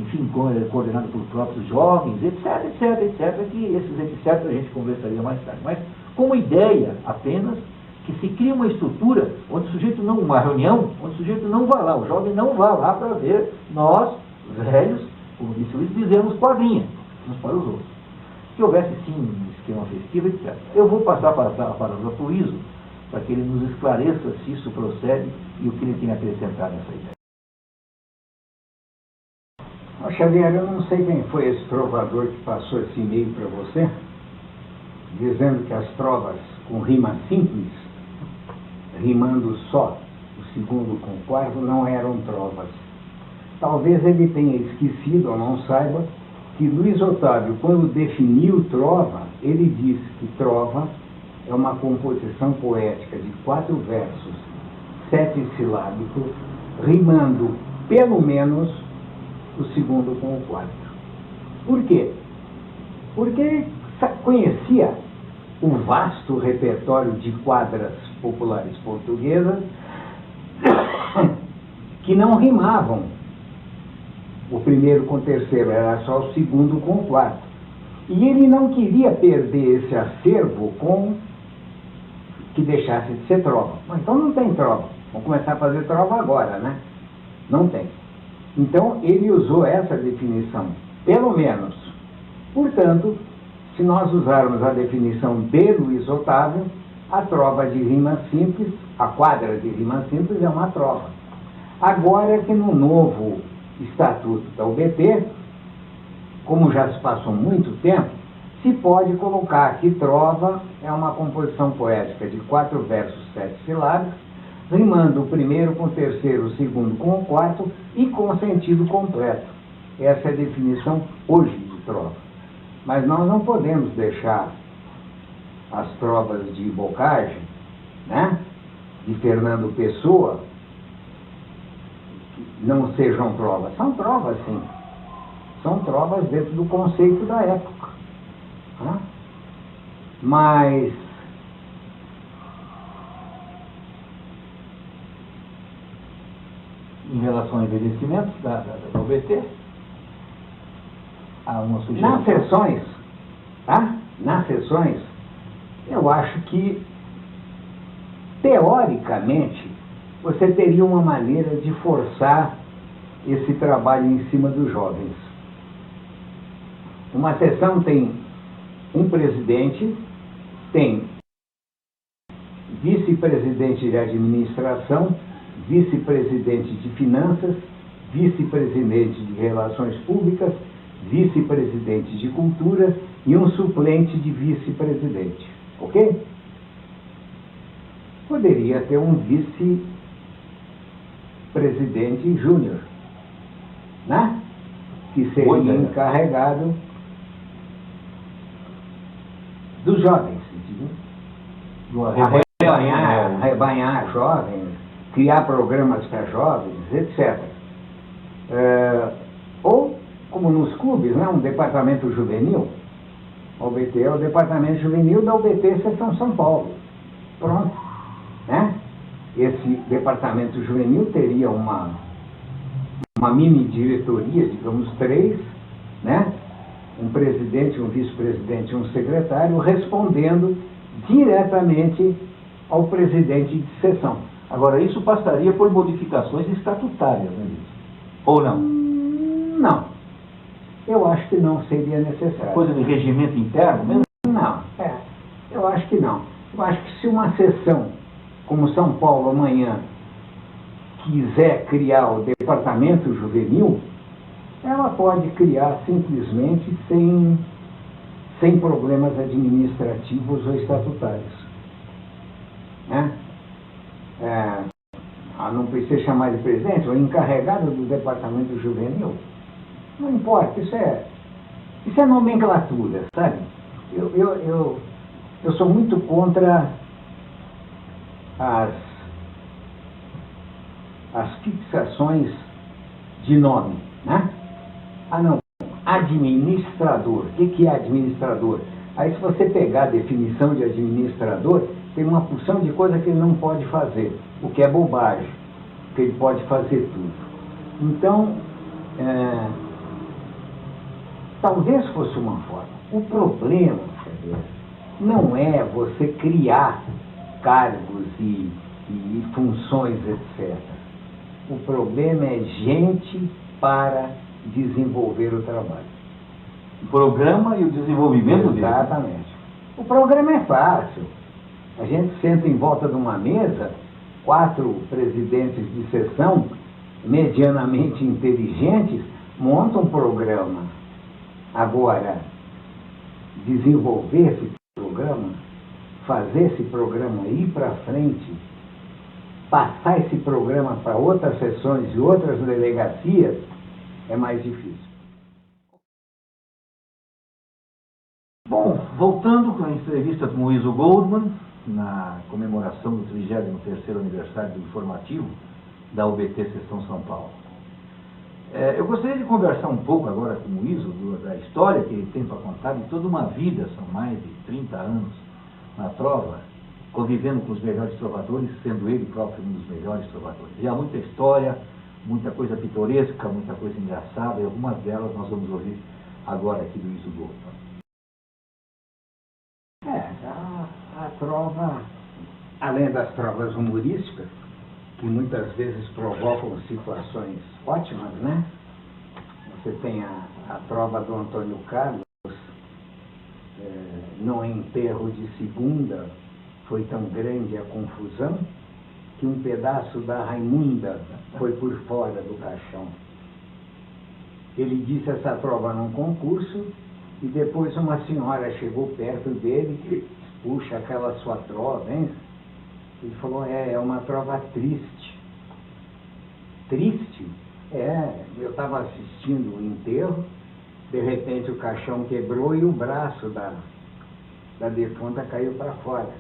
enfim, coordenada por próprios jovens, etc, etc, etc, que esses etc a gente conversaria mais tarde. Mas como ideia apenas que se cria uma estrutura onde o sujeito não, uma reunião, onde o sujeito não vai lá, o jovem não vai lá para ver nós, velhos, como disse o Luiz, dizemos quadrinha uns para os outros. Que houvesse sim um esquema festivo, etc. Eu vou passar a palavra para o Iso, para que ele nos esclareça se isso procede e o que ele tem a acrescentar nessa ideia. Xavier, eu não sei quem foi esse trovador que passou esse e-mail para você, dizendo que as trovas com rima simples, rimando só o segundo com o quarto, não eram trovas. Talvez ele tenha esquecido ou não saiba que Luiz Otávio, quando definiu trova, ele disse que trova é uma composição poética de 4 versos, 7 silábicos, rimando pelo menos o segundo com o quarto. Por quê? Porque ele conhecia o vasto repertório de quadras populares portuguesas que não rimavam o primeiro com o terceiro, era só o segundo com o quarto. E ele não queria perder esse acervo com que deixasse de ser trova. Mas então não tem trova. Vamos começar a fazer trova agora, né? Não tem. Então ele usou essa definição, pelo menos. Portanto, se nós usarmos a definição de Luiz Otávio, a trova de rima simples, a quadra de rima simples é uma trova. Agora que no novo estatuto da UBT, como já se passou muito tempo, se pode colocar que trova é uma composição poética de 4 versos, 7 silábicos, rimando o primeiro com o terceiro, o segundo com o quarto e com sentido completo. Essa é a definição hoje de trova. Mas nós não podemos deixar as trovas de Bocage, né, de Fernando Pessoa, não sejam trovas. São trovas, sim. São trovas dentro do conceito da época. Né? Mas em relação ao envelhecimento da UBT, há uma sugestão. Nas sessões, eu acho que, teoricamente, você teria uma maneira de forçar esse trabalho em cima dos jovens. Uma sessão tem um presidente, tem vice-presidente de administração, vice-presidente de finanças, vice-presidente de relações públicas, vice-presidente de cultura e um suplente de vice-presidente. Ok? Poderia ter um vice-presidente júnior, né? Que seria encarregado dos jovens, arrebanhar jovens, criar programas para jovens, etc. Ou, como nos clubes, né, um departamento juvenil. A UBT é o departamento juvenil da UBT Seção São Paulo. Pronto. Né? Esse departamento juvenil teria uma mini diretoria, digamos 3, né? Um presidente, um vice-presidente e um secretário, respondendo diretamente ao presidente de sessão. Agora, isso passaria por modificações estatutárias, não é isso? Ou não? Não. Eu acho que não seria necessário. Coisa de regimento interno mesmo? Não. Eu acho que não. Eu acho que se uma sessão, como São Paulo amanhã, quiser criar o departamento juvenil, ela pode criar simplesmente sem problemas administrativos ou estatutários. Né? Não precisa chamar de presidente, ou encarregado do departamento juvenil. Não importa, isso é nomenclatura, sabe? Eu sou muito contra as fixações de nome, né? Não, administrador. O que é administrador? Aí se você pegar a definição de administrador, tem uma porção de coisa que ele não pode fazer, o que é bobagem. porque ele pode fazer tudo. Então, talvez fosse uma forma. O problema, não é você criar cargos e funções, etc. O problema é gente para desenvolver o trabalho. O programa e o desenvolvimento dele. Exatamente. O programa é fácil. A gente senta em volta de uma mesa, 4 presidentes de sessão, medianamente inteligentes, montam um programa. Agora, desenvolver esse programa, fazer esse programa ir para frente, passar esse programa para outras sessões e outras delegacias, é mais difícil. Bom, voltando com a entrevista com o Iso Goldman, na comemoração do 33º aniversário do informativo da UBT Seção São Paulo. Eu gostaria de conversar um pouco agora com o Iso da história que ele tem para contar de toda uma vida, são mais de 30 anos na trova, convivendo com os melhores trovadores, sendo ele próprio um dos melhores trovadores. E há muita história, muita coisa pitoresca, muita coisa engraçada, e algumas delas nós vamos ouvir agora aqui do Iso Goldman. A trova, além das trovas humorísticas, que muitas vezes provocam situações ótimas, né? Você tem a trova do Antônio Carlos, no enterro de segunda, foi tão grande a confusão que um pedaço da Raimunda foi por fora do caixão. Ele disse essa trova num concurso e depois uma senhora chegou perto dele e puxa aquela sua trova, hein? Ele falou, é uma trova triste. Triste? Eu estava assistindo o enterro, de repente o caixão quebrou e o braço da defunta caiu para fora.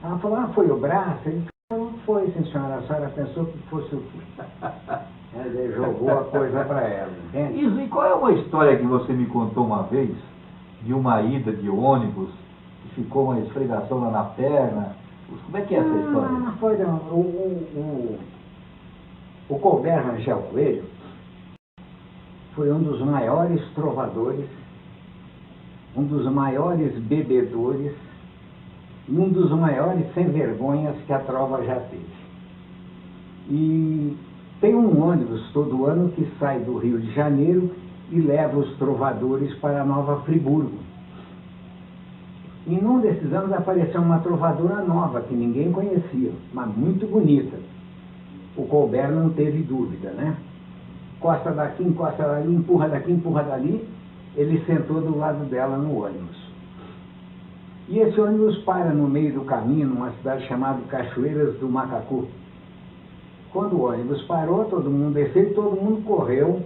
Ela falou, foi o braço? Ele falou, não foi, sim, senhora, a senhora pensou que fosse o quê? Ele jogou a coisa para ela, entende? Isso, e qual é uma história que você me contou uma vez, de uma ida de ônibus, que ficou uma esfregação lá na perna? Como é que é essa história? Foi, o Colbert Rangel Coelho foi um dos maiores trovadores, um dos maiores bebedores e um dos maiores sem vergonhas que a trova já teve. E tem um ônibus todo ano que sai do Rio de Janeiro e leva os trovadores para Nova Friburgo. E num desses anos apareceu uma trovadora nova que ninguém conhecia, mas muito bonita. O Colbert não teve dúvida, né? Encosta daqui, encosta dali, empurra daqui, empurra dali. Ele sentou do lado dela no ônibus. E esse ônibus para no meio do caminho, numa cidade chamada Cachoeiras do Macacu. Quando o ônibus parou, todo mundo desceu e todo mundo correu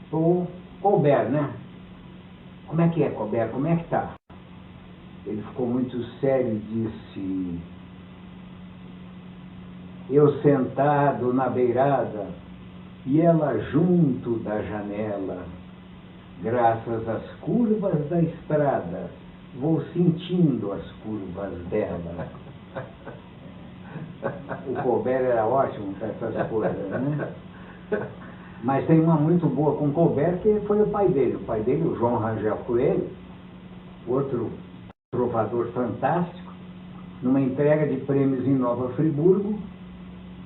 pro Colbert, né? Como é que é, Colbert? Como é que tá? Ele ficou muito sério e disse, eu sentado na beirada e ela junto da janela, graças às curvas da estrada, vou sentindo as curvas dela. O Colbert era ótimo para essas coisas, né? Mas tem uma muito boa com o Colbert, que foi o pai dele. O pai dele, o João Rangel Coelho, outro trovador fantástico, numa entrega de prêmios em Nova Friburgo.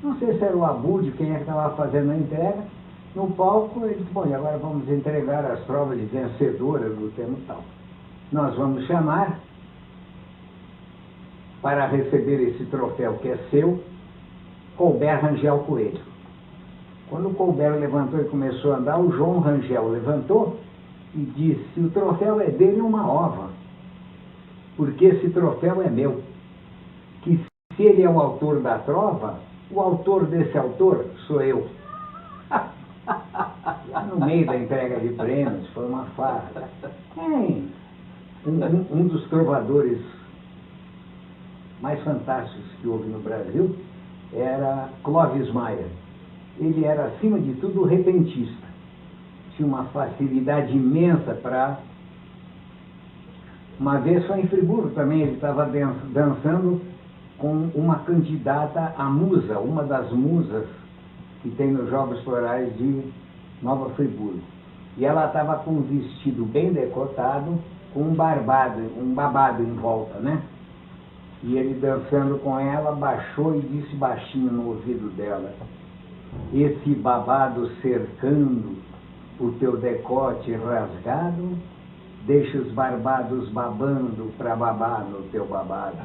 Não sei se era o Abud, quem é que estava fazendo a entrega. No palco, ele disse, bom, e agora vamos entregar as provas de vencedora do tema tal. Nós vamos chamar para receber esse troféu que é seu, Colbert Rangel Coelho. Quando o Colbert levantou e começou a andar, o João Rangel levantou e disse, o troféu é dele, uma ova, porque esse troféu é meu. Que se ele é o autor da trova, o autor desse autor sou eu. Lá no meio da entrega de prêmios, foi uma farra. Um dos trovadores mais fantásticos que houve no Brasil era Clóvis Maia. Ele era, acima de tudo, repentista. Tinha uma facilidade imensa para... Uma vez foi em Friburgo também, ele estava dançando com uma candidata à musa, uma das musas que tem nos Jogos Florais de Nova Friburgo. E ela estava com um vestido bem decotado, com um babado em volta, né? E ele, dançando com ela, baixou e disse baixinho no ouvido dela: esse babado cercando o teu decote rasgado, deixa os barbados babando pra babar no teu babado.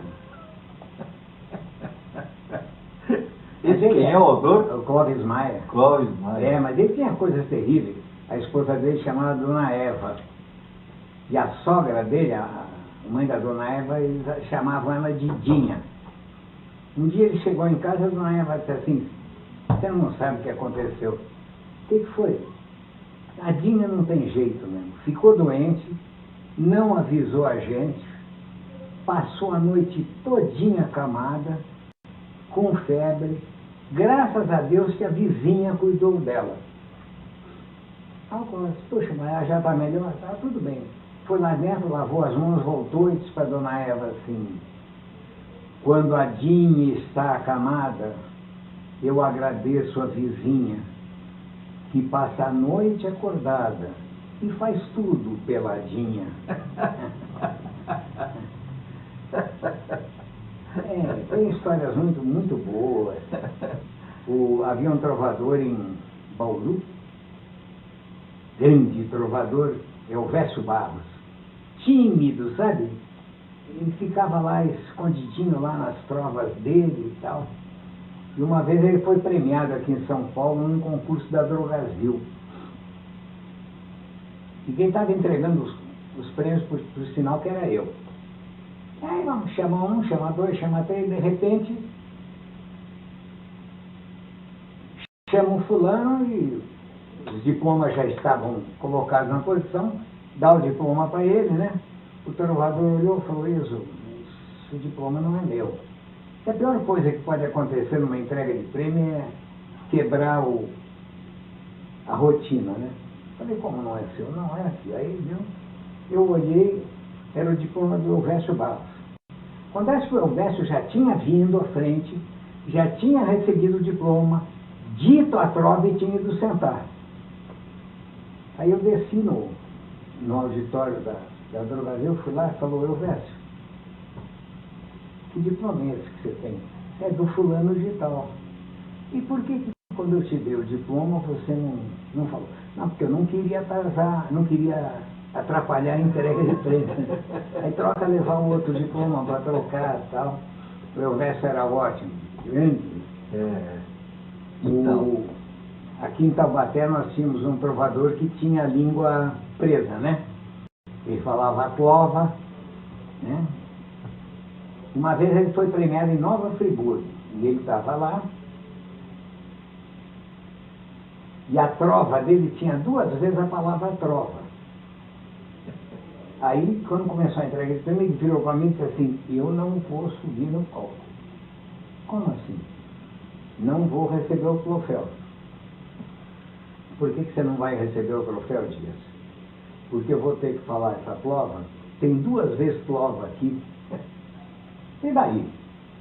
Esse quem é o autor? O Clóvis Maia. Clóvis Maia. É, mas ele tinha coisas terríveis. A esposa dele chamava Dona Eva. E a sogra dele, a mãe da Dona Eva, eles chamavam ela de Dinha. Um dia ele chegou em casa e a Dona Eva disse assim: você não sabe o que aconteceu. O que foi? A Dinha não tem jeito mesmo. Ficou doente, não avisou a gente, passou a noite todinha acamada, com febre. Graças a Deus que a vizinha cuidou dela. Eu disse: poxa, mas ela já está melhor? Tá tudo bem. Foi lá dentro, lavou as mãos, voltou e disse para a Dona Eva assim: quando a Dinha está acamada, eu agradeço a vizinha que passa a noite acordada e faz tudo pela Dinha. Tem histórias muito, muito boas. Havia um trovador em Bauru, grande trovador, Elvésio Barros, tímido, sabe? Ele ficava lá escondidinho lá nas trovas dele e tal. E uma vez ele foi premiado aqui em São Paulo num concurso da Drogasil. E quem estava entregando os prêmios, por sinal, que era eu. Aí vamos chamar um, chamar dois, chamar três, de repente chama um fulano e os diplomas já estavam colocados na posição, dá o diploma para ele, né? O trovador olhou e falou: isso, esse diploma não é meu. A pior coisa que pode acontecer numa entrega de prêmio é quebrar a rotina, né? Falei: como não é seu? Não, é aqui. Aí, viu? Eu olhei, era o diploma do Elvésio Barros. Acontece que o Elvésio já tinha vindo à frente, já tinha recebido o diploma, dito a trova e tinha ido sentar. Aí eu desci no auditório da Drogasil, fui lá e falou: Elvésio, que diploma é esse que você tem? É do fulano de tal. E por que quando eu te dei o diploma você não falou? Não, porque eu não queria atrasar, não queria atrapalhar a entrega de prêmio. Aí troca levar um outro diploma para trocar e tal. O Elvésio era ótimo, grande. Então. Aqui em Taubaté nós tínhamos um trovador que tinha a língua presa, né? Ele falava a clova, né? Uma vez ele foi premiado em Nova Friburgo, e ele estava lá, e a trova dele tinha 2 vezes a palavra trova. Aí, quando começou a entrega de prêmio, ele virou para mim e disse assim: eu não vou subir no palco. Como assim? Não vou receber o troféu. Por que você não vai receber o troféu, Dias? Porque eu vou ter que falar essa prova. Tem 2 vezes prova aqui. E daí?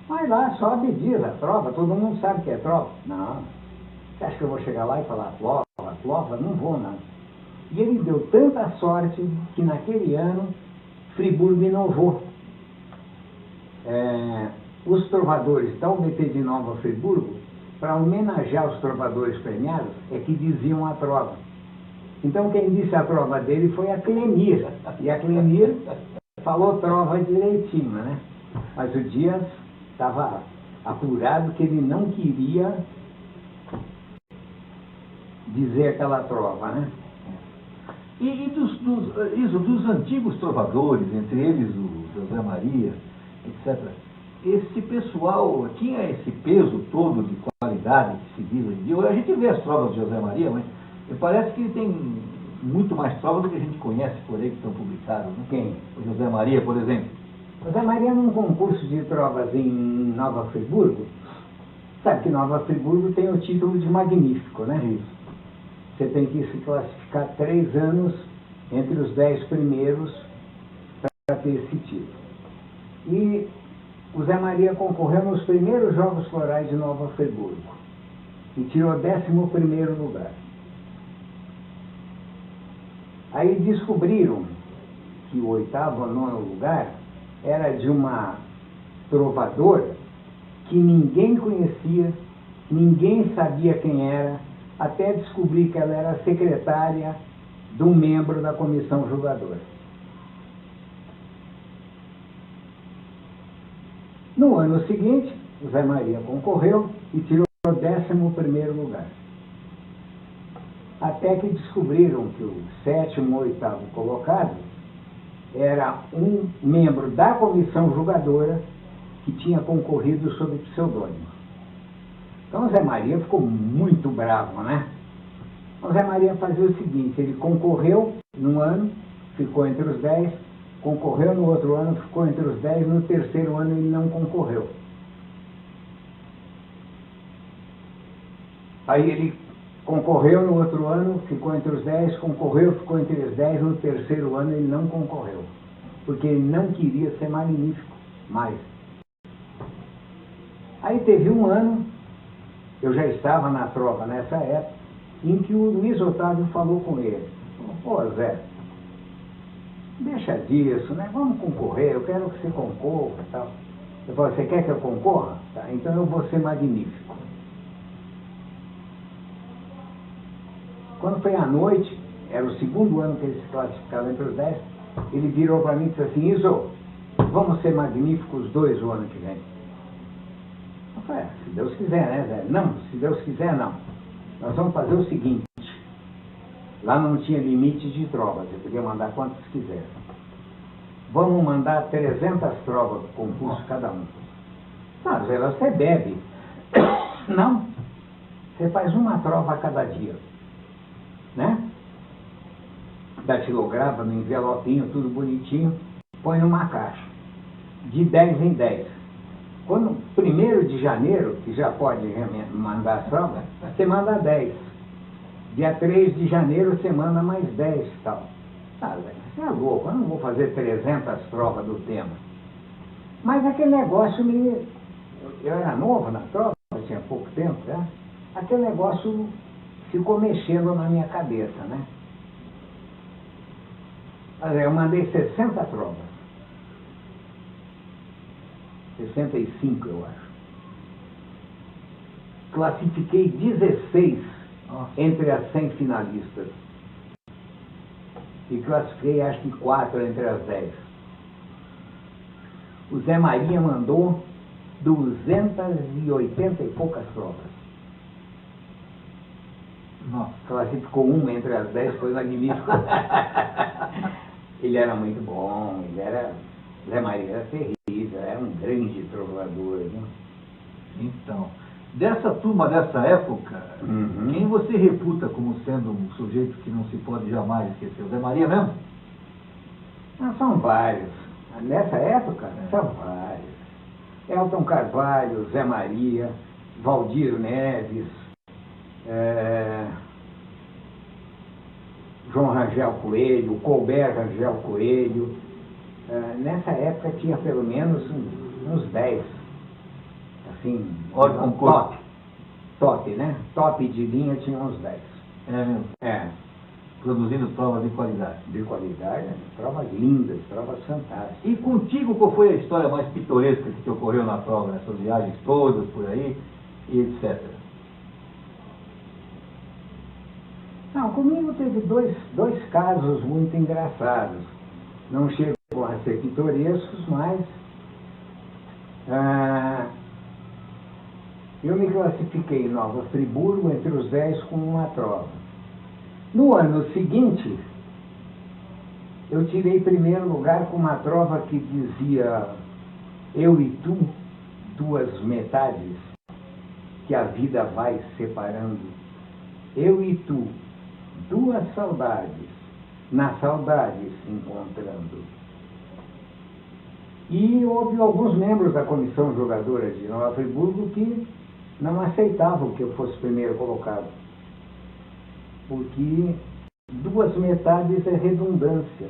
Vai lá, sobe e diz a prova, todo mundo sabe que é prova. Não. Você acha que eu vou chegar lá e falar prova? Não vou, não. E ele deu tanta sorte que naquele ano Friburgo inovou. Os trovadores da UBT de Nova Friburgo, para homenagear os trovadores premiados, é que diziam a trova. Então quem disse a trova dele foi a Clemir. E a Clemir falou trova direitinho, né? Mas o Dias estava apurado que ele não queria dizer aquela trova, né? E dos antigos trovadores, entre eles o José Maria, etc., esse pessoal tinha esse peso todo de qualidade que se diz hoje em dia. A gente vê as trovas de José Maria, mas parece que ele tem muito mais trovas do que a gente conhece por aí que estão publicadas. Né? Quem? O José Maria, por exemplo. José Maria, num concurso de trovas em Nova Friburgo, sabe que Nova Friburgo tem o título de magnífico, né? Isso. Você tem que se classificar 3 anos entre os 10 primeiros para ter esse título. E o Zé Maria concorreu nos primeiros Jogos Florais de Nova Friburgo. e tirou 11º lugar. Aí descobriram que o 8º ou 9º lugar era de uma trovadora que ninguém conhecia, ninguém sabia quem era, até descobrir que ela era secretária de um membro da comissão julgadora. No ano seguinte, o Zé Maria concorreu e tirou o 11º lugar. Até que descobriram que o 7º ou 8º colocado era um membro da comissão julgadora que tinha concorrido sob pseudônimo. Então o Zé Maria ficou muito bravo, né? O Zé Maria fazia o seguinte: ele concorreu num ano, ficou entre os 10, concorreu no outro ano, ficou entre os 10, no terceiro ano ele não concorreu. Aí ele concorreu no outro ano, ficou entre os 10, concorreu, ficou entre os 10, no terceiro ano ele não concorreu, porque ele não queria ser magnífico mais. Aí teve um ano, eu já estava na tropa nessa época, em que o Luiz Otávio falou com ele: pô, Zé, deixa disso, né? Vamos concorrer, eu quero que você concorra e tal. Eu falei: você quer que eu concorra? Tá, então eu vou ser magnífico. Quando foi à noite, era o segundo ano que ele se classificava entre os 10, ele virou para mim e disse assim: Iso, vamos ser magníficos os dois o ano que vem. Eu falei: se Deus quiser, né, Zé? Não, se Deus quiser, não. Nós vamos fazer o seguinte: lá não tinha limite de trovas, você podia mandar quantas quiser. Vamos mandar 300 trovas por concurso cada um. Não, Zé, você bebe. Não, você faz uma trova a cada dia, né? Datilografa no envelopinho, tudo bonitinho, põe numa caixa, de 10 em 10. Quando 1º de janeiro, que já pode mandar as provas, você manda 10. Dia 3 de janeiro você manda mais 10 e tal. Ah, você é louco, eu não vou fazer 300 provas do tema. Mas aquele negócio me... Eu era novo na prova, tinha pouco tempo, né? Aquele negócio ficou mexendo na minha cabeça, né? Eu mandei 60 provas. 65, eu acho. Classifiquei 16 entre as 100 finalistas. E classifiquei, acho que 4 entre as 10. O Zé Maria mandou 280 e poucas provas. Nossa. Classificou uma entre as 10, foi magnífico. Ele era muito bom, Zé Maria era terrível, era um grande trovador, né? Então, dessa turma dessa época, quem você reputa como sendo um sujeito que não se pode jamais esquecer? O Zé Maria mesmo? Não, são vários. Nessa época, são vários. Elton Carvalho, Zé Maria, Valdir Neves, João Rangel Coelho, Colbert Rangel Coelho. Nessa época tinha pelo menos uns 10. Assim, top, né? Top de linha tinha uns 10. É mesmo? É. Produzindo provas de qualidade. De qualidade, provas lindas, provas fantásticas. E contigo, qual foi a história mais pitoresca que te ocorreu na prova, nessas viagens todas por aí, e etc.? Não, comigo teve dois casos muito engraçados. Não chegam a ser pitorescos, mas eu me classifiquei em Nova Friburgo entre os 10 com uma trova. No ano seguinte, eu tirei primeiro lugar com uma trova que dizia: eu e tu, duas metades, que a vida vai separando. Eu e tu, duas saudades, na saudade se encontrando. E houve alguns membros da comissão jogadora de Nova Friburgo que não aceitavam que eu fosse primeiro colocado. Porque duas metades é redundância.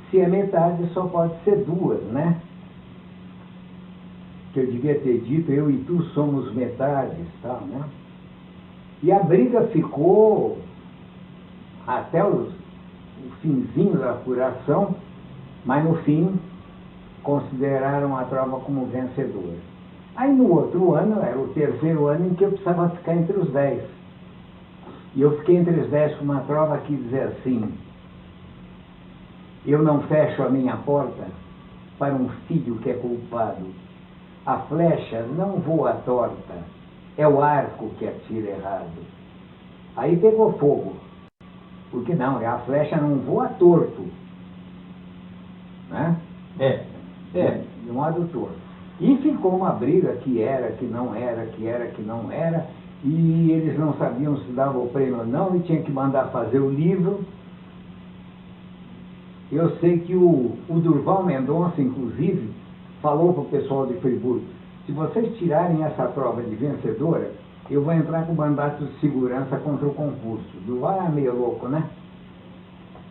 Se é metade, só pode ser duas, né? Que eu devia ter dito: eu e tu somos metades, tal, né? E a briga ficou até o finzinho da apuração, mas no fim consideraram a trova como vencedora. Aí no outro ano, era o terceiro ano em que eu precisava ficar entre os 10. E eu fiquei entre os 10 com uma trova que dizia assim: eu não fecho a minha porta para um filho que é culpado. A flecha não voa torta, é o arco que atira errado. Aí pegou fogo. Porque não, a flecha não voa torto. Né? De modo torto. E ficou uma briga que era, que não era, que era, que não era, e eles não sabiam se dava o prêmio ou não, e tinha que mandar fazer o livro. Eu sei que o Durval Mendonça, inclusive, falou para o pessoal de Friburgo: se vocês tirarem essa prova de vencedora, eu vou entrar com mandato de segurança contra o concurso. Durval é meio louco, né?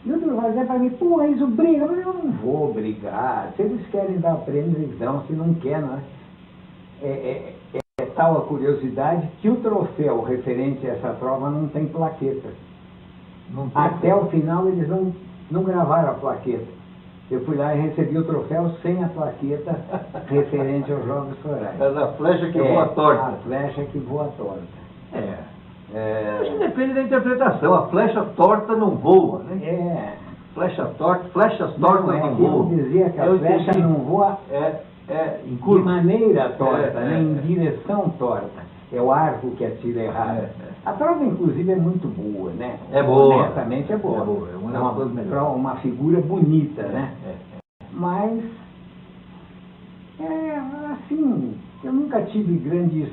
E o Durval dizia para mim: pô, isso briga. Mas eu não vou brigar. Se eles querem dar prêmio, eles dão. Se não quer, não é tal a curiosidade que o troféu referente a essa prova não tem plaqueta. Não tem. Até o final eles não gravaram a plaqueta. Eu fui lá e recebi o troféu sem a plaqueta referente aos Jogos Florais. É a flecha que voa torta. A flecha que voa torta. Acho que depende da interpretação. A flecha torta não voa, né? Flechas tortas não voam. Eu dizia que a flecha não voa de maneira torta, nem em direção torta. É o arco que atira errado. A prova, inclusive, é muito boa, né? É boa. Honestamente, é boa. É uma figura bonita, né? Mas, assim, eu nunca tive grandes...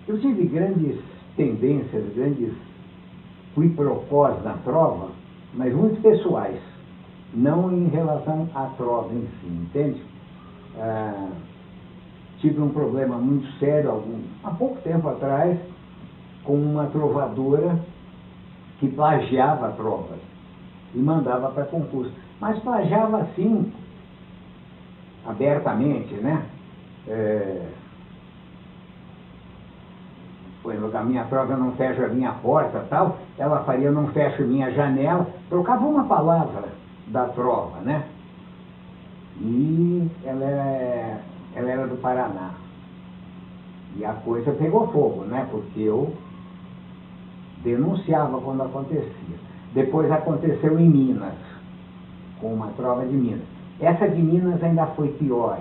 Eu tive grandes tendências, grandes quiprocós na prova, mas muito pessoais. Não em relação à prova em si, entende? Tive um problema muito sério há pouco tempo atrás com uma trovadora que plagiava trovas e mandava para concurso. Mas plagiava assim, abertamente, né? Por exemplo, a minha prova não fecha a minha porta, tal, ela faria não fecho minha janela, trocava uma palavra da prova, né? E ela era do Paraná. E a coisa pegou fogo, né? Porque eu denunciava quando acontecia. Depois aconteceu em Minas, com uma prova de Minas. Essa de Minas ainda foi pior,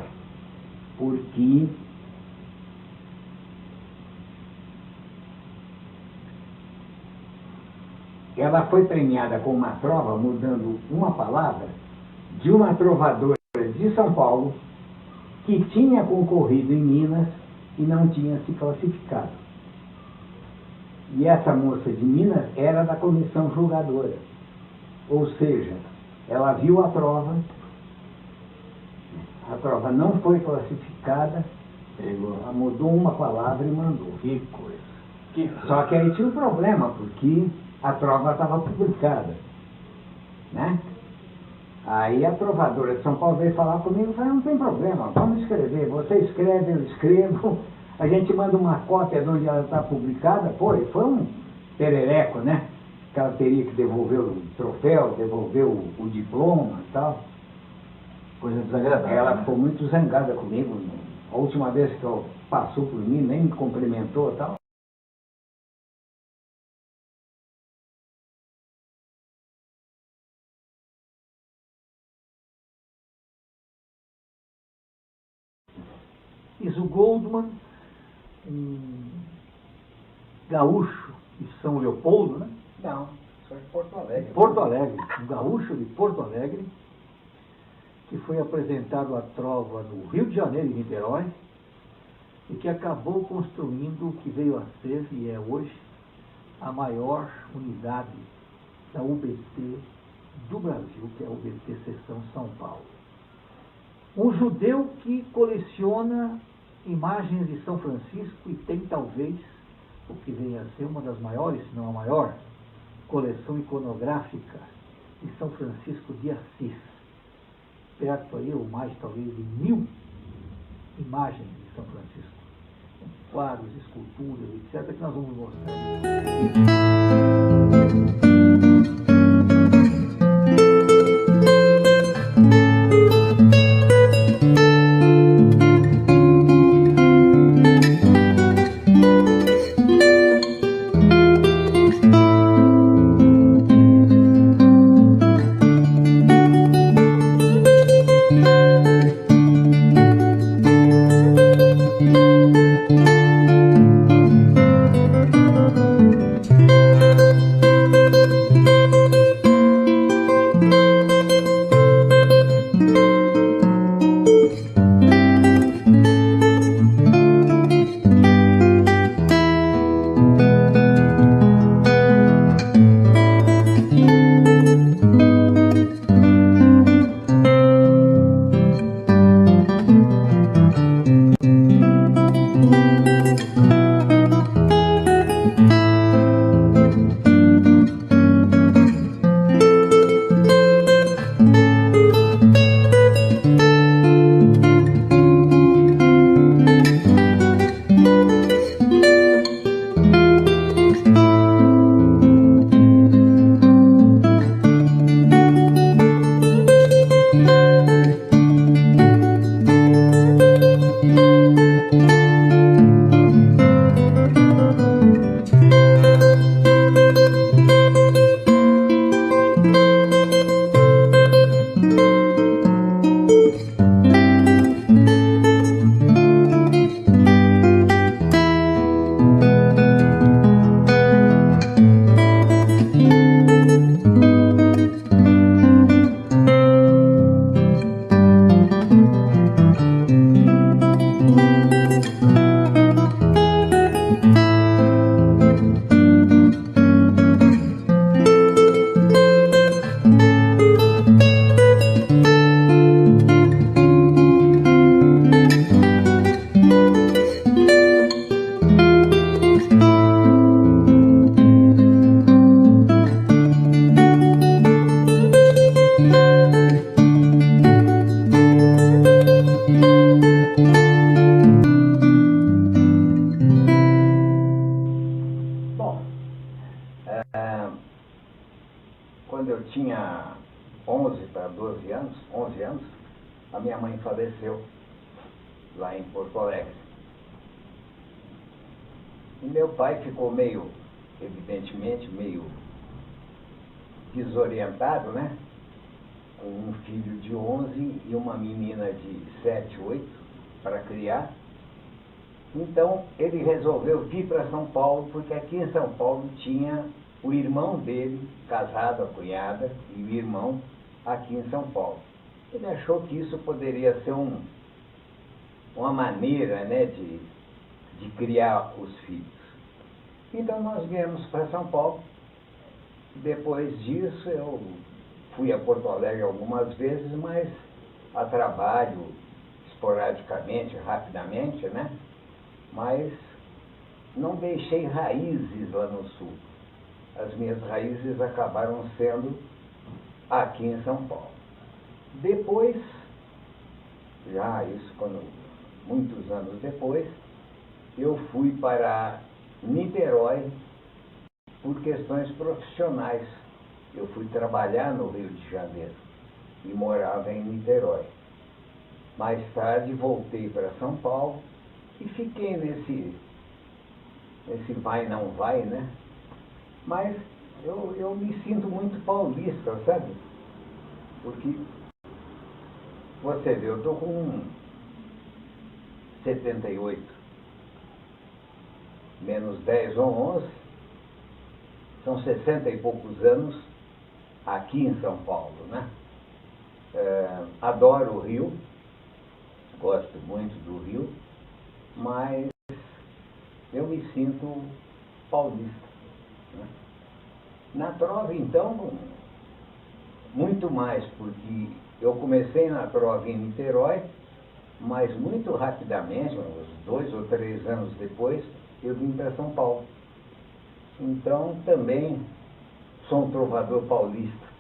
porque ela foi premiada com uma prova, mudando uma palavra, de uma trovadora de São Paulo, que tinha concorrido em Minas e não tinha se classificado. E essa moça de Minas era da comissão julgadora. Ou seja, ela viu a prova não foi classificada, ela mudou uma palavra e mandou. Que coisa. Só que aí tinha um problema, porque a prova estava publicada, né? Aí a trovadora de São Paulo veio falar comigo e falou: não tem problema, vamos escrever. Você escreve, eu escrevo, a gente manda uma cópia de onde ela está publicada. Pô, e foi um perereco, né? Que ela teria que devolver o troféu, devolver o diploma e tal. Coisa desagradável. Ela ficou muito zangada comigo. A última vez que ela passou por mim, nem me cumprimentou e tal. Diz o Goldman, um gaúcho de São Leopoldo, né? Não, sou de Porto Alegre. Porto Alegre, um gaúcho de Porto Alegre, que foi apresentado à trova no Rio de Janeiro e Niterói, e que acabou construindo o que veio a ser, e é hoje, a maior unidade da UBT do Brasil, que é a UBT Seção São Paulo. Um judeu que coleciona imagens de São Francisco e tem talvez o que venha a ser uma das maiores, se não a maior, coleção iconográfica de São Francisco de Assis. Perto aí, ou mais talvez de 1000 imagens de São Francisco. quadros, esculturas, etc., que nós vamos mostrar. Quando eu tinha 11 para 12 anos, 11 anos, a minha mãe faleceu lá em Porto Alegre. E meu pai ficou meio, evidentemente, meio desorientado, né? Com um filho de 11 e uma menina de 7, 8 para criar. Então, ele resolveu vir para São Paulo, porque aqui em São Paulo tinha o irmão dele, casado, a cunhada, e o irmão aqui em São Paulo. Ele achou que isso poderia ser uma maneira, né, de criar os filhos. Então, nós viemos para São Paulo. Depois disso, eu fui a Porto Alegre algumas vezes, mas a trabalho, esporadicamente, rapidamente, né? Mas não deixei raízes lá no sul. As minhas raízes acabaram sendo aqui em São Paulo. Depois, já isso muitos anos depois, eu fui para Niterói por questões profissionais. Eu fui trabalhar no Rio de Janeiro e morava em Niterói. Mais tarde voltei para São Paulo e fiquei nesse vai não vai, né? Mas eu me sinto muito paulista, sabe? Porque, você vê, eu estou com 78, menos 10 ou 11, são 60 e poucos anos aqui em São Paulo, né? Adoro o Rio, gosto muito do Rio, mas eu me sinto paulista, né? Na trova, então, muito mais, porque eu comecei na trova em Niterói, mas muito rapidamente, uns 2 ou 3 anos depois, eu vim para São Paulo. Então, também sou um trovador paulista.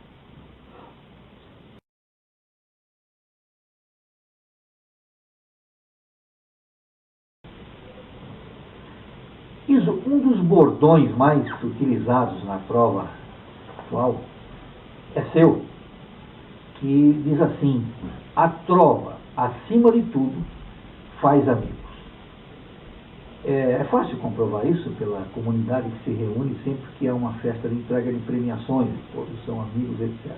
Um dos bordões mais utilizados na prova atual é seu, que diz assim: a trova, acima de tudo, faz amigos. É fácil comprovar isso pela comunidade que se reúne sempre que há uma festa de entrega de premiações, todos são amigos, etc.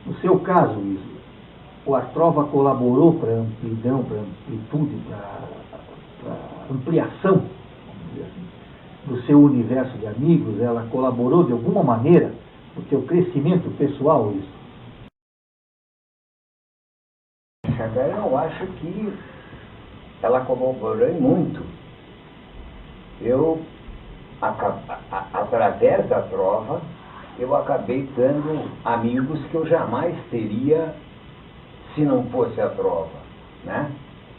No seu caso, Isla, a trova colaborou para a amplidão, para a amplitude, para a ampliação, vamos dizer assim, do seu universo de amigos? Ela colaborou de alguma maneira no seu crescimento pessoal, isso? Eu acho que ela colaborou em muito. Eu, através da trova, eu acabei tendo amigos que eu jamais teria se não fosse a trova, né?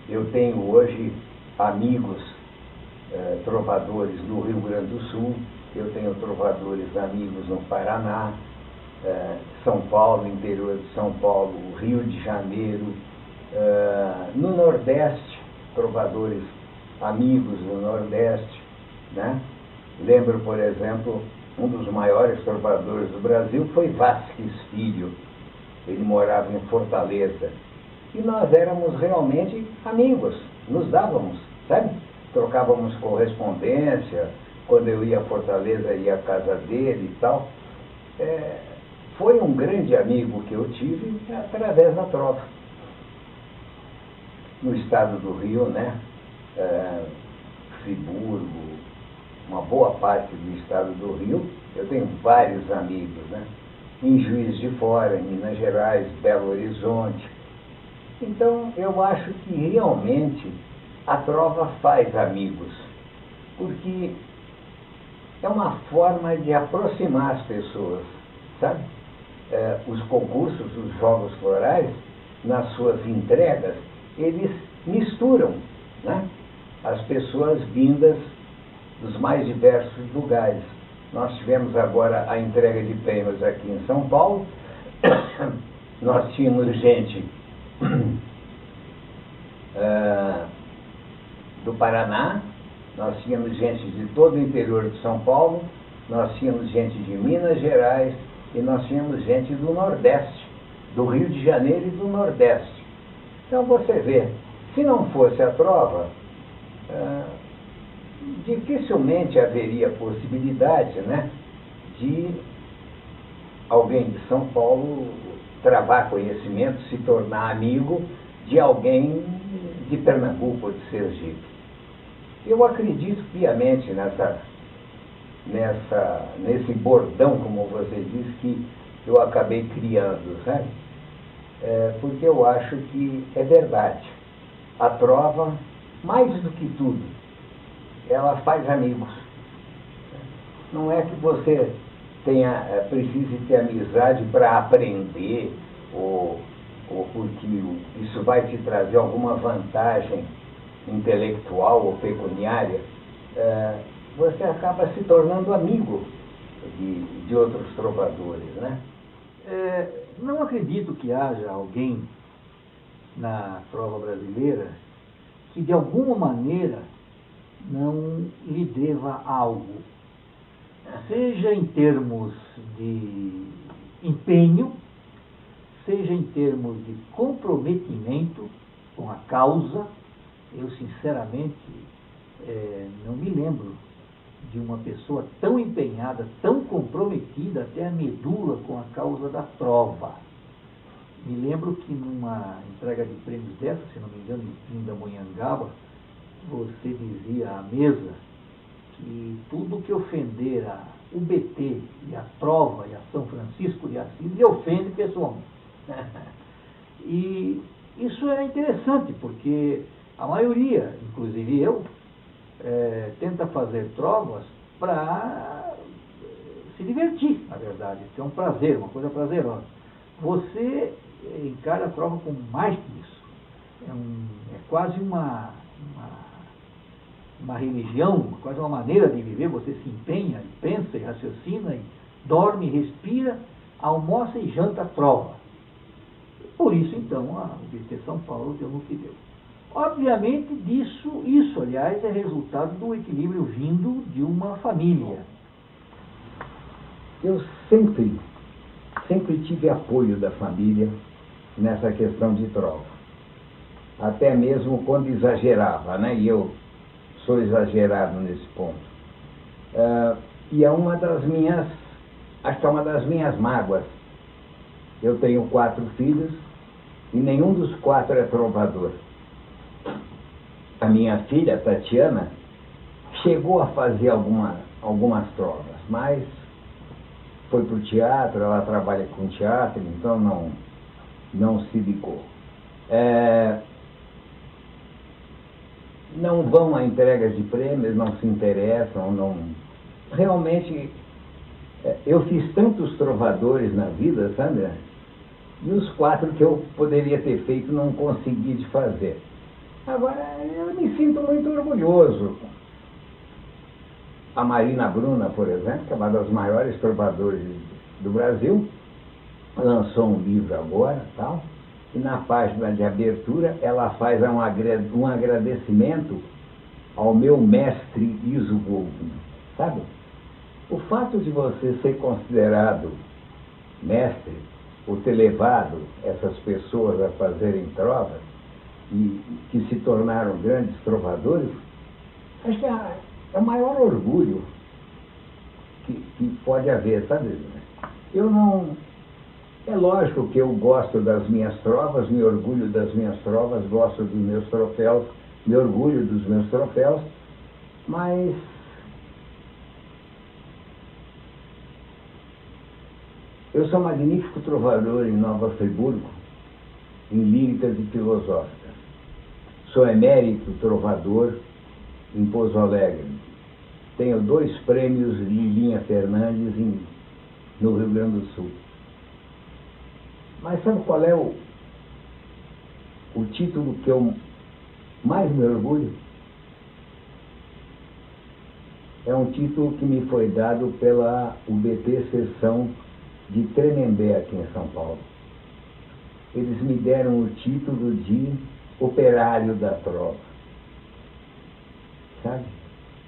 Eu tenho hoje amigos trovadores no Rio Grande do Sul, eu tenho trovadores amigos no Paraná, São Paulo, interior de São Paulo, Rio de Janeiro, no Nordeste, trovadores amigos no Nordeste, né? Lembro, por exemplo, um dos maiores trovadores do Brasil foi Vasques Filho. Ele morava em Fortaleza. E nós éramos realmente amigos, nos dávamos, sabe? Trocávamos correspondência, quando eu ia a Fortaleza, ia à casa dele e tal. Foi um grande amigo que eu tive através da trova. No estado do Rio, né? Friburgo, uma boa parte do estado do Rio, eu tenho vários amigos, né? Em Juiz de Fora, em Minas Gerais, Belo Horizonte. Então, eu acho que realmente a trova faz amigos, porque é uma forma de aproximar as pessoas, sabe? Os concursos, os jogos florais, nas suas entregas, eles misturam, né, as pessoas vindas dos mais diversos lugares. Nós tivemos agora a entrega de prêmios aqui em São Paulo. Nós tínhamos gente do Paraná, nós tínhamos gente de todo o interior de São Paulo, nós tínhamos gente de Minas Gerais e nós tínhamos gente do Nordeste, do Rio de Janeiro e do Nordeste. Então você vê, se não fosse a trova, dificilmente haveria possibilidade, né, de alguém de São Paulo travar conhecimento, se tornar amigo de alguém de Pernambuco ou de Sergipe. Eu acredito piamente nesse bordão, como você disse, que eu acabei criando, sabe? Porque eu acho que é verdade. A trova, mais do que tudo, ela faz amigos. Não é que você precise ter amizade para aprender, ou porque isso vai te trazer alguma vantagem intelectual ou pecuniária. Você acaba se tornando amigo de outros trovadores, né? Não acredito que haja alguém na trova brasileira que de alguma maneira não lhe deva algo, seja em termos de empenho, seja em termos de comprometimento com a causa. Eu sinceramente não me lembro de uma pessoa tão empenhada, tão comprometida até a medula com a causa da trova. Me lembro que numa entrega de prêmios dessa, se não me engano, em Pindamonhangaba, você dizia à mesa que tudo que ofender a UBT e a trova e a São Francisco de Assis lhe ofende pessoalmente. E isso é interessante, porque a maioria, inclusive eu, tenta fazer trovas para se divertir, na verdade. Isso é um prazer, uma coisa prazerosa. Você encara a trova com mais que isso. É quase uma religião, quase uma maneira de viver. Você se empenha, e pensa, e raciocina, e dorme, respira, almoça e janta a trova. Por isso, então, a UBT São Paulo deu no que deu. Obviamente, isso, aliás, é resultado do equilíbrio vindo de uma família. Eu sempre tive apoio da família nessa questão de trova. Até mesmo quando exagerava, né? E eu sou exagerado nesse ponto. E é uma das minhas, acho que é uma das minhas mágoas. Eu tenho 4 filhos e nenhum dos 4 é trovador. A minha filha, Tatiana, chegou a fazer algumas trovas, mas foi para o teatro, ela trabalha com teatro, então não se ligou. Não vão a entregas de prêmios, não se interessam, não... Realmente, eu fiz tantos trovadores na vida, Sandra, e os 4 que eu poderia ter feito não consegui de fazer. Agora, eu me sinto muito orgulhoso. A Marina Bruna, por exemplo, que é uma das maiores trovadoras do Brasil, lançou um livro agora, tal, e na página de abertura ela faz um agradecimento ao meu mestre Iso Goldman, sabe? O fato de você ser considerado mestre, ou ter levado essas pessoas a fazerem trovas, e que se tornaram grandes trovadores, acho que é o maior orgulho que pode haver, sabe? Eu não... É lógico que eu gosto das minhas trovas, me orgulho das minhas trovas, gosto dos meus troféus, me orgulho dos meus troféus, mas eu sou magnífico trovador em Nova Friburgo, em líricas e filosóficas. Sou emérito trovador em Pouso Alegre. Tenho 2 prêmios Lilinha Fernandes no Rio Grande do Sul. Mas sabe qual é o título que eu mais me orgulho? É um título que me foi dado pela UBT Seção de Tremembé, aqui em São Paulo. Eles me deram o título de operário da trova. Sabe?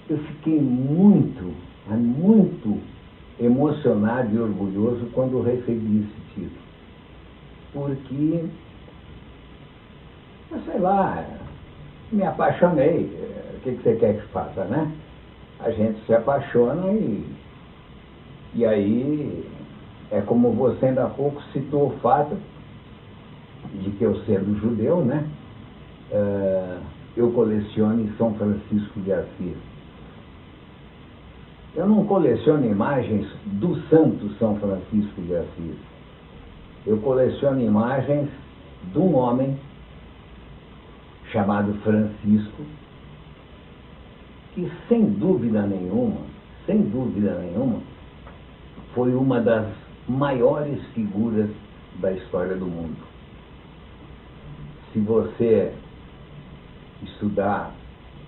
Eu fiquei muito emocionado e orgulhoso quando recebi esse título. Porque, eu sei lá, me apaixonei. O que você quer que faça, né? A gente se apaixona e aí é como você ainda há pouco citou o fato de que eu sendo judeu, né? Eu coleciono em São Francisco de Assis. Eu não coleciono imagens do santo São Francisco de Assis. Eu coleciono imagens de um homem chamado Francisco, que sem dúvida nenhuma, foi uma das maiores figuras da história do mundo. Se você estudar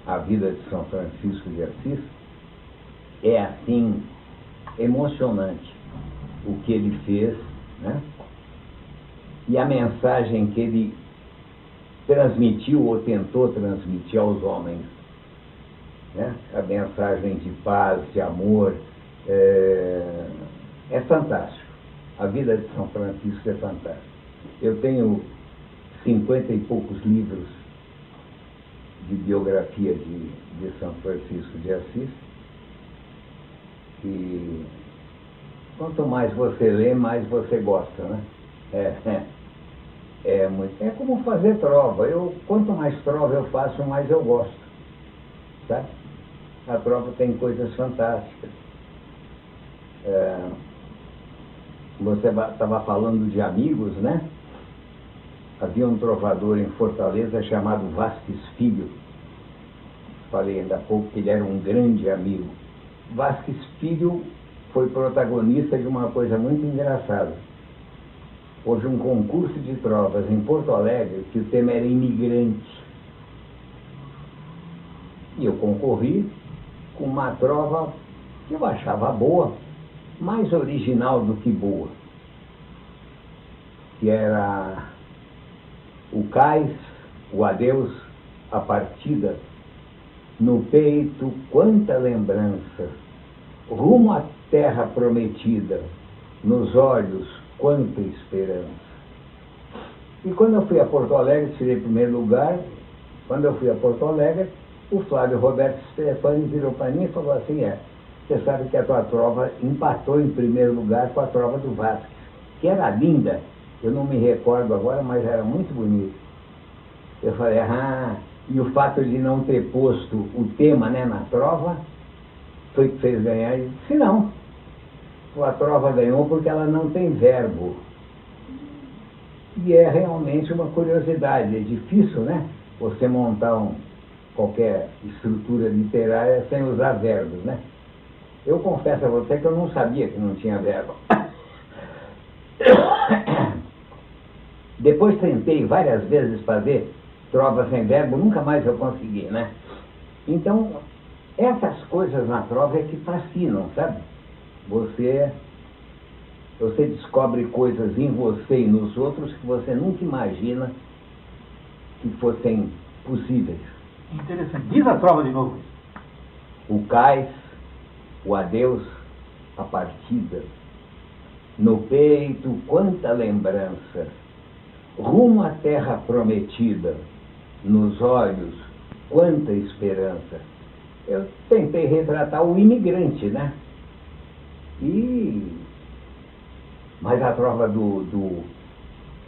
a vida de São Francisco de Assis, é assim emocionante o que ele fez, né? E a mensagem que ele transmitiu ou tentou transmitir aos homens, né? A mensagem de paz, de amor, é fantástico. A vida de São Francisco é fantástica. Eu tenho 50 e poucos livros de biografia de São Francisco de Assis, e quanto mais você lê, mais você gosta, né? É como fazer trova. Quanto mais trova eu faço, mais eu gosto, sabe? A trova tem coisas fantásticas. Você estava falando de amigos, né? Havia um trovador em Fortaleza chamado Vasques Filho. Falei ainda há pouco que ele era um grande amigo. Vasques Filho foi protagonista de uma coisa muito engraçada. Houve um concurso de trovas em Porto Alegre que o tema era imigrante. E eu concorri com uma trova que eu achava boa, mais original do que boa, que era o Cais, o Adeus a partida, no peito quanta lembrança, rumo à terra prometida, nos olhos quanta esperança. E quando eu fui a Porto Alegre, tirei primeiro lugar. Quando eu fui a Porto Alegre, o Flávio Roberto Stefani virou para mim e falou assim: você sabe que a tua trova empatou em primeiro lugar com a trova do Vasco, que era linda, eu não me recordo agora, mas era muito bonita. Eu falei, e o fato de não ter posto o tema, né, na trova, foi que fez ganhar. Ele disse, não, a trova ganhou porque ela não tem verbo. E é realmente uma curiosidade, é difícil, né, você montar qualquer estrutura literária sem usar verbos, né? Eu confesso a você que eu não sabia que não tinha verbo. Depois tentei várias vezes fazer trova sem verbo, nunca mais eu consegui, né? Então, essas coisas na trova é que fascinam, sabe? Você descobre coisas em você e nos outros que você nunca imagina que fossem possíveis. Interessante. Diz a trova de novo. O cais, o adeus, a partida, no peito quanta lembrança, rumo à terra prometida, nos olhos quanta esperança. Eu tentei retratar o imigrante, né? Mas a trova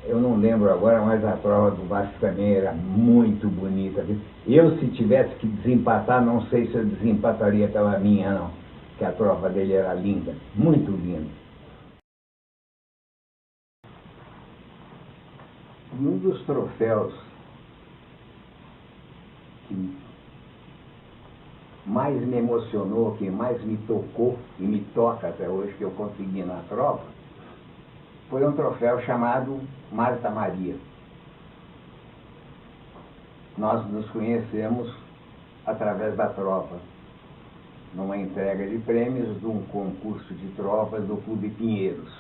eu não lembro agora, mas a trova do Vasco também era muito bonita. Eu, se tivesse que desempatar, não sei se eu desempataria pela minha, não. Que a trova dele era linda, muito linda. E um dos troféus que mais me emocionou, que mais me tocou e me toca até hoje, que eu consegui na trova, foi um troféu chamado Marta Maria. Nós nos conhecemos através da trova, numa entrega de prêmios de um concurso de trovas do Clube Pinheiros.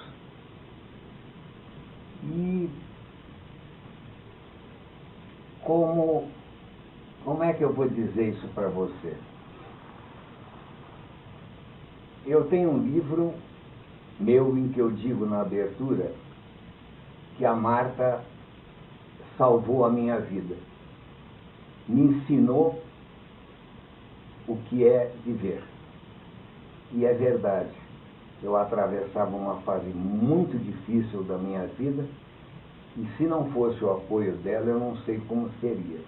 E como é que eu vou dizer isso para você? Eu tenho um livro meu em que eu digo na abertura que a Marta salvou a minha vida, me ensinou o que é viver. E é verdade, eu atravessava uma fase muito difícil da minha vida e se não fosse o apoio dela, eu não sei como seria.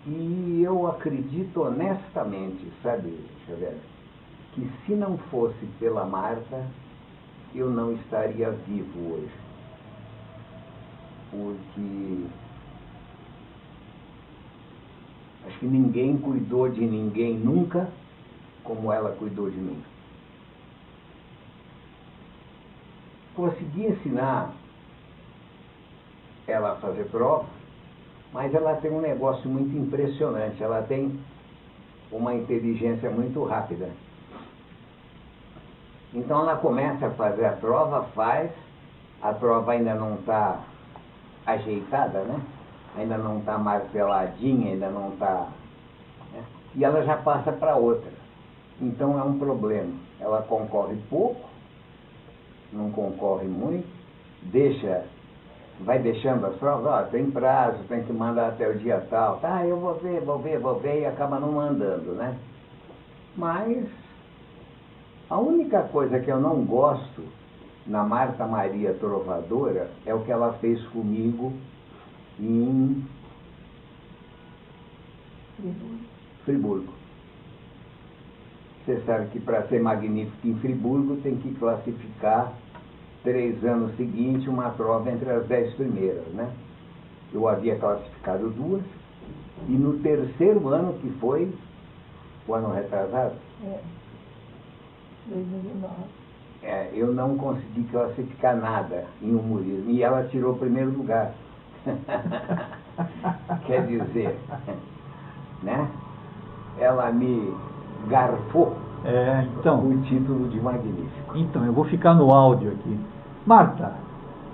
E eu acredito honestamente, sabe, Xavier, que se não fosse pela Marta, eu não estaria vivo hoje. Porque acho que ninguém cuidou de ninguém nunca como ela cuidou de mim. Consegui ensinar ela a fazer prova, mas ela tem um negócio muito impressionante, ela tem uma inteligência muito rápida. Então ela começa a fazer a prova, a prova ainda não está ajeitada, né? Ainda não está marteladinha, ainda não está... Né? E ela já passa para outra. Então é um problema. Ela concorre pouco, não concorre muito, vai deixando as provas, tem prazo, tem que mandar até o dia tal. Tá, eu vou ver, e acaba não mandando, né? Mas a única coisa que eu não gosto na Marta Maria Trovadora é o que ela fez comigo em Friburgo. Você sabe que para ser magnífico em Friburgo tem que classificar 3 anos seguintes uma prova entre as 10 primeiras, né? Eu havia classificado 2 e no 3º ano, que foi o ano retrasado, eu não consegui classificar nada em humorismo e ela tirou o 1º lugar. Quer dizer, né? Ela me garfou o título de magnífico. Então, eu vou ficar no áudio aqui. Marta,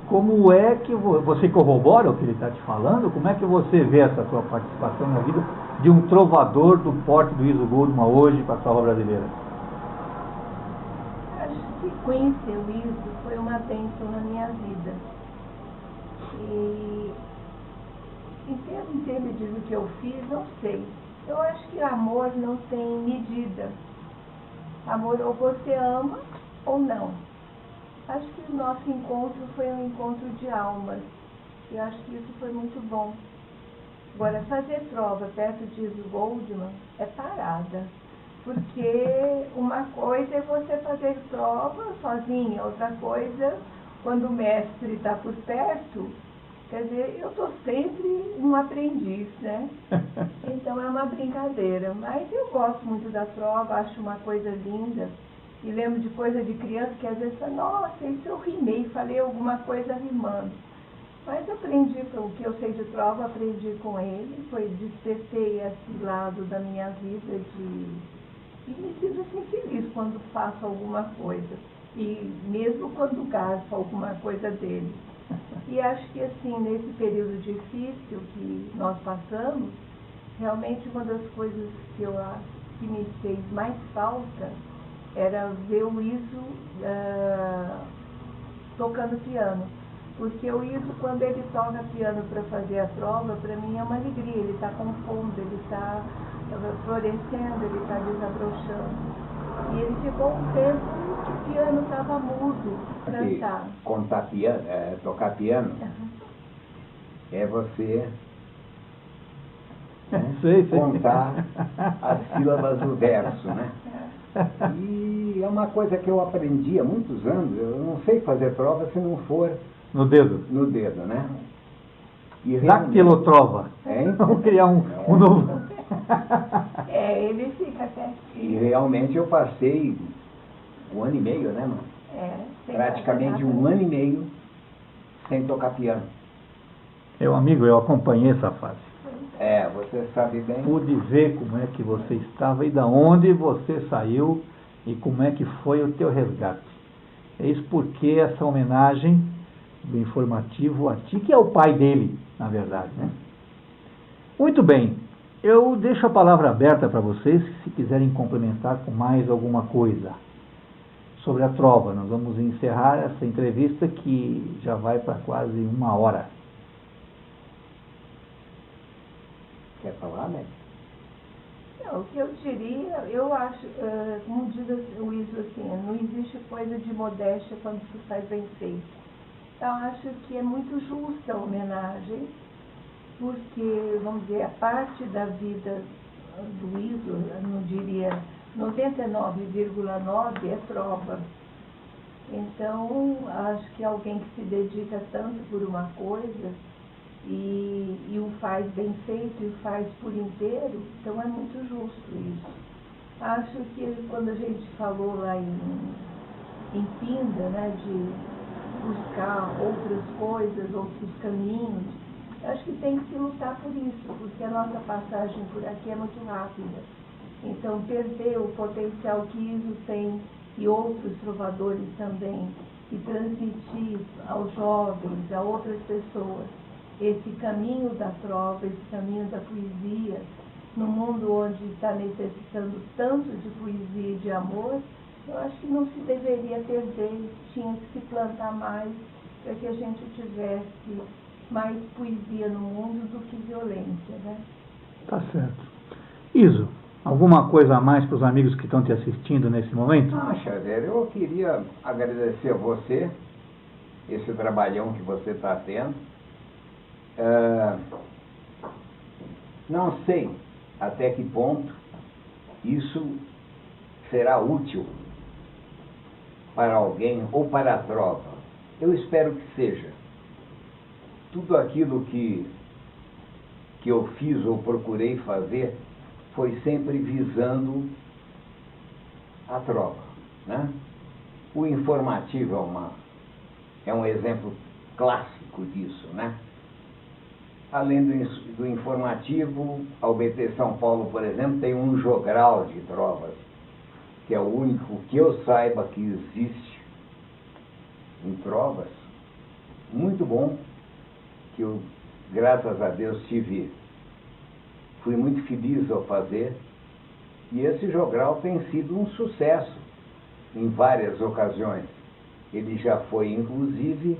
como é que você corrobora o que ele está te falando? Como é que você vê essa sua participação na vida de um trovador do porte do Iso Goldman hoje para a trova brasileira? Acho que conhecer o Iso foi uma bênção na minha vida. E em termos do que eu fiz, não sei. Eu acho que amor não tem medida. Amor, ou você ama ou não. Acho que o nosso encontro foi um encontro de almas. E acho que isso foi muito bom. Agora, fazer trova perto de Iso Goldman é parada. Porque uma coisa é você fazer trova sozinha, outra coisa, quando o mestre está por perto, quer dizer, eu estou sempre um aprendiz, né? Então é uma brincadeira. Mas eu gosto muito da trova, acho uma coisa linda. E lembro de coisa de criança que às vezes fala, nossa, isso eu rimei, falei alguma coisa rimando. Mas aprendi, o que eu sei de trova, aprendi com ele, foi despertei esse lado da minha vida e me sinto assim feliz quando faço alguma coisa. E mesmo quando garfo alguma coisa dele. E acho que assim, nesse período difícil que nós passamos, realmente uma das coisas que me fez mais falta era ver o Iso tocando piano. Porque o Iso, quando ele toca piano para fazer a trova, para mim é uma alegria. Ele está compondo, ele está florescendo, ele está desabrochando. E ele ficou um tempo que o piano estava mudo, cansado. Contar piano, tocar piano, é você Sei. contar as sílabas do verso, né? E é uma coisa que eu aprendi há muitos anos. Eu não sei fazer trova se não for No dedo. no dedo, né? E Dactilotrova. Hein? Vamos criar um novo. Ele fica até... E realmente eu passei 1 ano e meio, né, mano? Praticamente 1 ano e meio sem tocar piano. Meu amigo, eu acompanhei essa fase. Você sabe bem. Pude ver como é que você estava e da onde você saiu e como é que foi o teu resgate. É isso porque essa homenagem do informativo a ti, que é o pai dele, na verdade, né? Muito bem, eu deixo a palavra aberta para vocês, se quiserem complementar com mais alguma coisa sobre a trova. Nós vamos encerrar essa entrevista que já vai para quase 1 hora. Quer falar, né? Não, o que eu diria, eu acho, como diz o Iso assim, não existe coisa de modéstia quando se faz bem feito. Então, acho que é muito justa a homenagem, porque, vamos dizer, a parte da vida do Iso, eu não diria 99,9% é trova. Então, acho que alguém que se dedica tanto por uma coisa e o faz bem feito e o faz por inteiro, então é muito justo isso. Acho que quando a gente falou lá em Pinda, né, de buscar outras coisas, outros caminhos, acho que tem que se lutar por isso, porque a nossa passagem por aqui é muito rápida. Então, perder o potencial que Iso tem e outros trovadores também, e transmitir aos jovens, a outras pessoas, esse caminho da trova, esse caminho da poesia, no mundo onde está necessitando tanto de poesia e de amor, eu acho que não se deveria perder, tinha que se plantar mais para que a gente tivesse mais poesia no mundo do que violência, né? Tá certo. Iso, alguma coisa a mais para os amigos que estão te assistindo nesse momento? Xavier, eu queria agradecer a você, esse trabalhão que você está tendo. Não sei até que ponto isso será útil para alguém ou para a trova. Eu espero que seja. Tudo aquilo que eu fiz ou procurei fazer foi sempre visando a trova, né? O informativo é um exemplo clássico disso, né? Além do informativo, a UBT São Paulo, por exemplo, tem um jogral de trovas, que é o único que eu saiba que existe em trovas. Muito bom, que eu, graças a Deus, tive fui muito feliz ao fazer, e esse jogral tem sido um sucesso em várias ocasiões. Ele já foi, inclusive,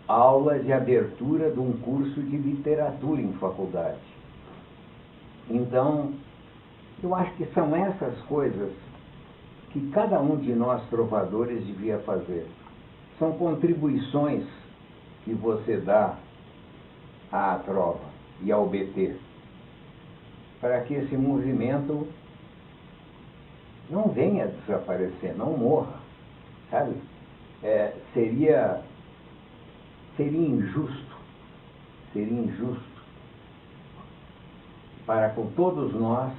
aula de abertura de um curso de literatura em faculdade. Então, eu acho que são essas coisas que cada um de nós trovadores devia fazer. São contribuições que você dá à trova e ao BT, para que esse movimento não venha a desaparecer, não morra, sabe? Seria injusto para com todos nós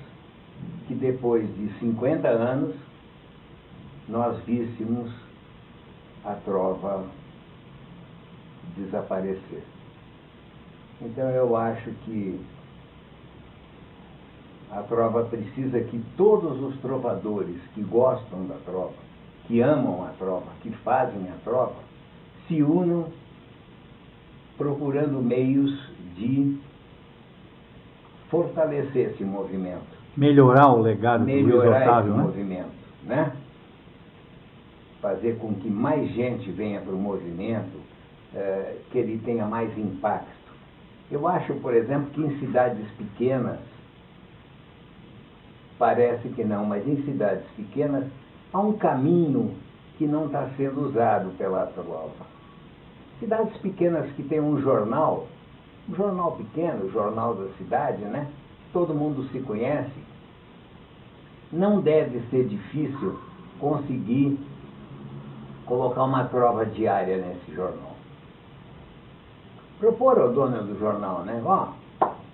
que depois de 50 anos nós víssemos a trova desaparecer. Então eu acho que a trova precisa que todos os trovadores que gostam da trova, que amam a trova, que fazem a trova, se unam procurando meios de fortalecer esse movimento. Melhorar o legado do Luiz Otávio, esse né? movimento, né? Fazer com que mais gente venha para o movimento, que ele tenha mais impacto. Eu acho, por exemplo, que em cidades pequenas, parece que não, mas em cidades pequenas há um caminho que não está sendo usado pela trova. Cidades pequenas que têm um jornal pequeno, o jornal da cidade, né? Todo mundo se conhece. Não deve ser difícil conseguir colocar uma trova diária nesse jornal. Propor ao dono do jornal, né?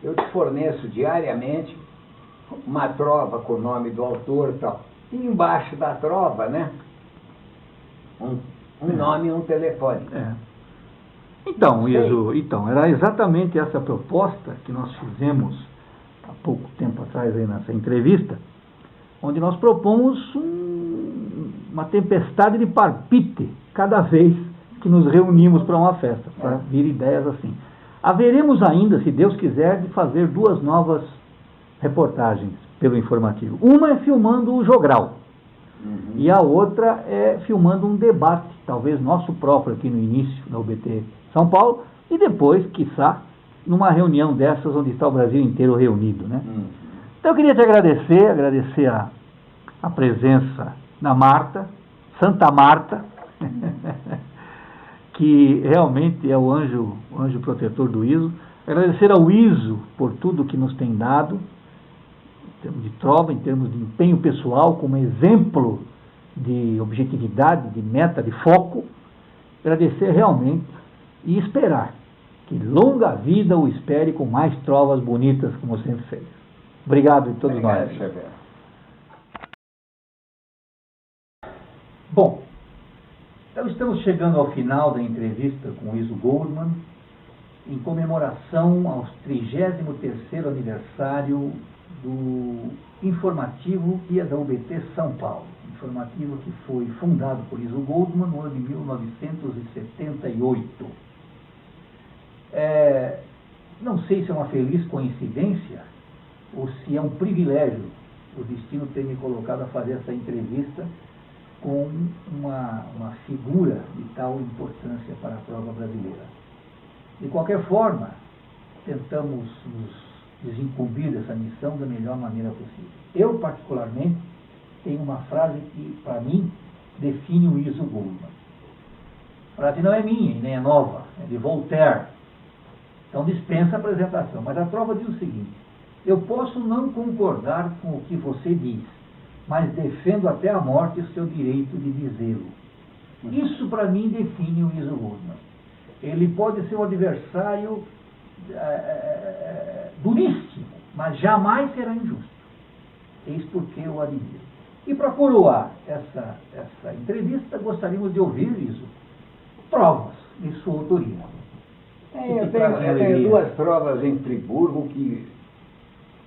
Eu te forneço diariamente uma trova com o nome do autor e tal. E embaixo da trova, né? Um nome e um telefone. Então, Iso, era exatamente essa proposta que nós fizemos há pouco tempo atrás aí nessa entrevista, onde nós propomos uma tempestade de palpite cada vez que nos reunimos para uma festa, para vir ideias assim. Haveremos ainda, se Deus quiser, de fazer 2 novas reportagens pelo informativo. Uma é filmando o jogral, e a outra é filmando um debate, talvez nosso próprio aqui no início, na UBT São Paulo, e depois, quiçá, numa reunião dessas onde está o Brasil inteiro reunido, né? Então eu queria te agradecer a presença da Marta, Santa Marta, que realmente é o anjo protetor do Iso. Agradecer ao Iso por tudo que nos tem dado, em termos de trova, em termos de empenho pessoal, como exemplo de objetividade, de meta, de foco. Agradecer realmente e esperar que longa vida o espere com mais trovas bonitas, como sempre fez. Obrigado de todos nós. Xavier. Bom, então estamos chegando ao final da entrevista com o Iso Goldman, em comemoração aos 33º aniversário do informativo Guia da UBT São Paulo. Informativo que foi fundado por Iso Goldman no ano de 1978. Não sei se é uma feliz coincidência ou se é um privilégio o destino ter me colocado a fazer essa entrevista com uma figura de tal importância para a prova brasileira. De qualquer forma, tentamos nos desincumbir dessa missão da melhor maneira possível. Eu, particularmente, tenho uma frase que, para mim, define o Iso Goldman. A frase não é minha e nem é nova, é de Voltaire. Então dispensa a apresentação. Mas a prova diz o seguinte: eu posso não concordar com o que você diz, mas defendo até a morte o seu direito de dizê-lo. Isso, para mim, define o Iso Goldman. Ele pode ser um adversário duríssimo, mas jamais será injusto. Eis porque eu admiro. E para coroar essa entrevista, gostaríamos de ouvir isso, provas de sua autoria. Eu tenho 2 provas em Friburgo que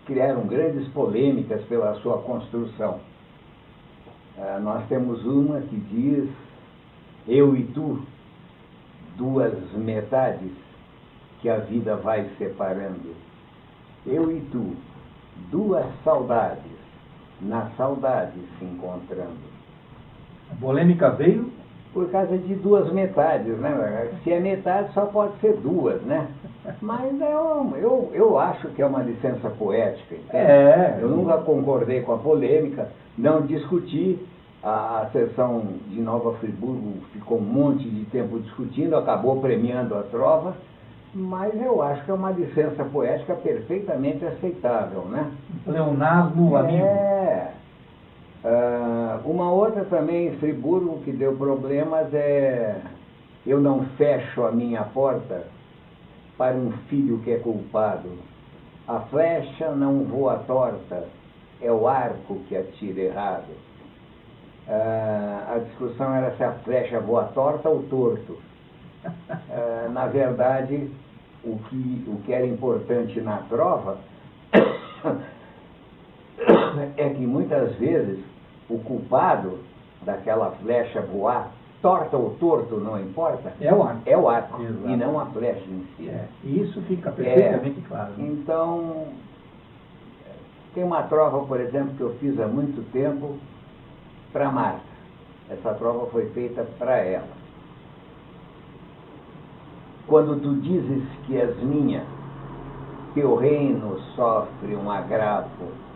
criaram grandes polêmicas pela sua construção. Nós temos uma que diz: eu e tu, 2 metades que a vida vai separando. Eu e tu, duas saudades, na saudade se encontrando. A polêmica veio. Por causa de duas metades, né? Se é metade, só pode ser duas, né? Mas eu acho que é uma licença poética. Entende? Eu nunca concordei com a polêmica, não discuti. A sessão de Nova Friburgo ficou um monte de tempo discutindo, acabou premiando a trova, mas eu acho que é uma licença poética perfeitamente aceitável, né? Pleonasmo amigo. Uma outra também em Friburgo que deu problemas é: eu não fecho a minha porta para um filho que é culpado. A flecha não voa torta, é o arco que atira errado. A discussão era se a flecha voa torta ou torto. Na verdade, o que era importante na prova é que muitas vezes o culpado daquela flecha voar, torta ou torto, não importa, é o arco. É o arco, exato, e não a flecha em si. Isso fica perfeitamente claro. Né? Então, tem uma prova, por exemplo, que eu fiz há muito tempo para Marta. Essa prova foi feita para ela. Quando tu dizes que és minha, teu reino sofre um agravo.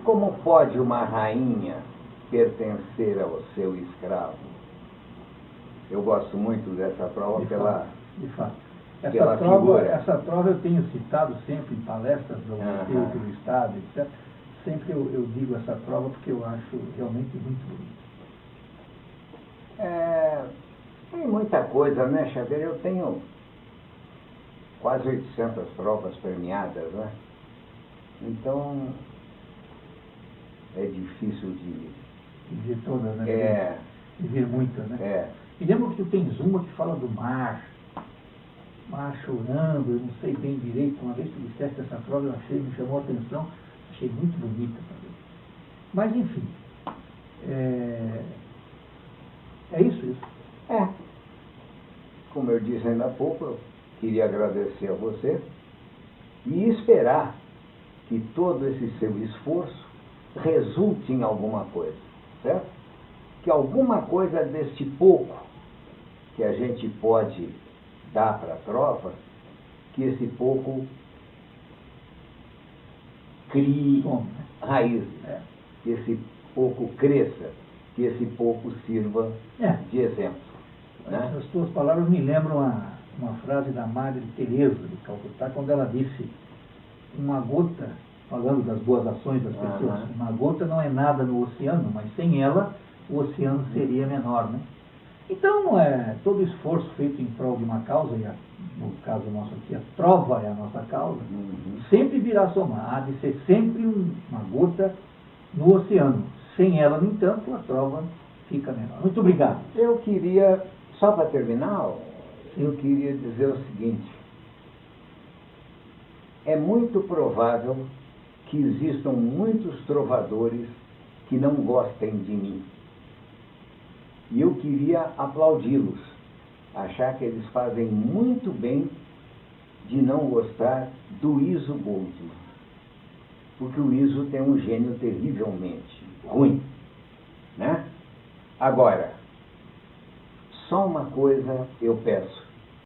Como pode uma rainha pertencer ao seu escravo? Eu gosto muito dessa prova De fato. Figura. Essa prova eu tenho citado sempre em palestras do UNT, pelo Estado, etc. Sempre eu digo essa prova porque eu acho realmente muito bonita. Tem muita coisa, né, Xavier? Eu tenho quase 800 provas premiadas, né? Então, é difícil de vir todas, né? De vir muitas, né? Me lembro que tu tens uma que fala do mar chorando, eu não sei bem direito. Uma vez que disseste essa prova, eu achei, me chamou a atenção, achei muito bonita também. Mas, enfim, é isso. Como eu disse ainda há pouco, eu queria agradecer a você e esperar que todo esse seu esforço resulte em alguma coisa, certo? Que alguma coisa deste pouco que a gente pode dar para a prova, que esse pouco crie raízes, que esse pouco cresça, que esse pouco sirva de exemplo. Né? As tuas palavras me lembram uma frase da Madre Teresa de Calcutá, quando ela disse: uma gota, falando das boas ações das pessoas, uma gota não é nada no oceano, mas sem ela o oceano seria menor, né? Então, todo esforço feito em prol de uma causa, e no caso nosso aqui, a prova é a nossa causa, sempre virá a somar, há de ser sempre uma gota no oceano. Sem ela, no entanto, a prova fica menor. Muito obrigado. Eu queria, só para terminar, eu queria dizer o seguinte: é muito provável que existam muitos trovadores que não gostem de mim. E eu queria aplaudi-los, achar que eles fazem muito bem de não gostar do Iso Goldman. Porque o Iso tem um gênio terrivelmente ruim, né? Agora, só uma coisa eu peço.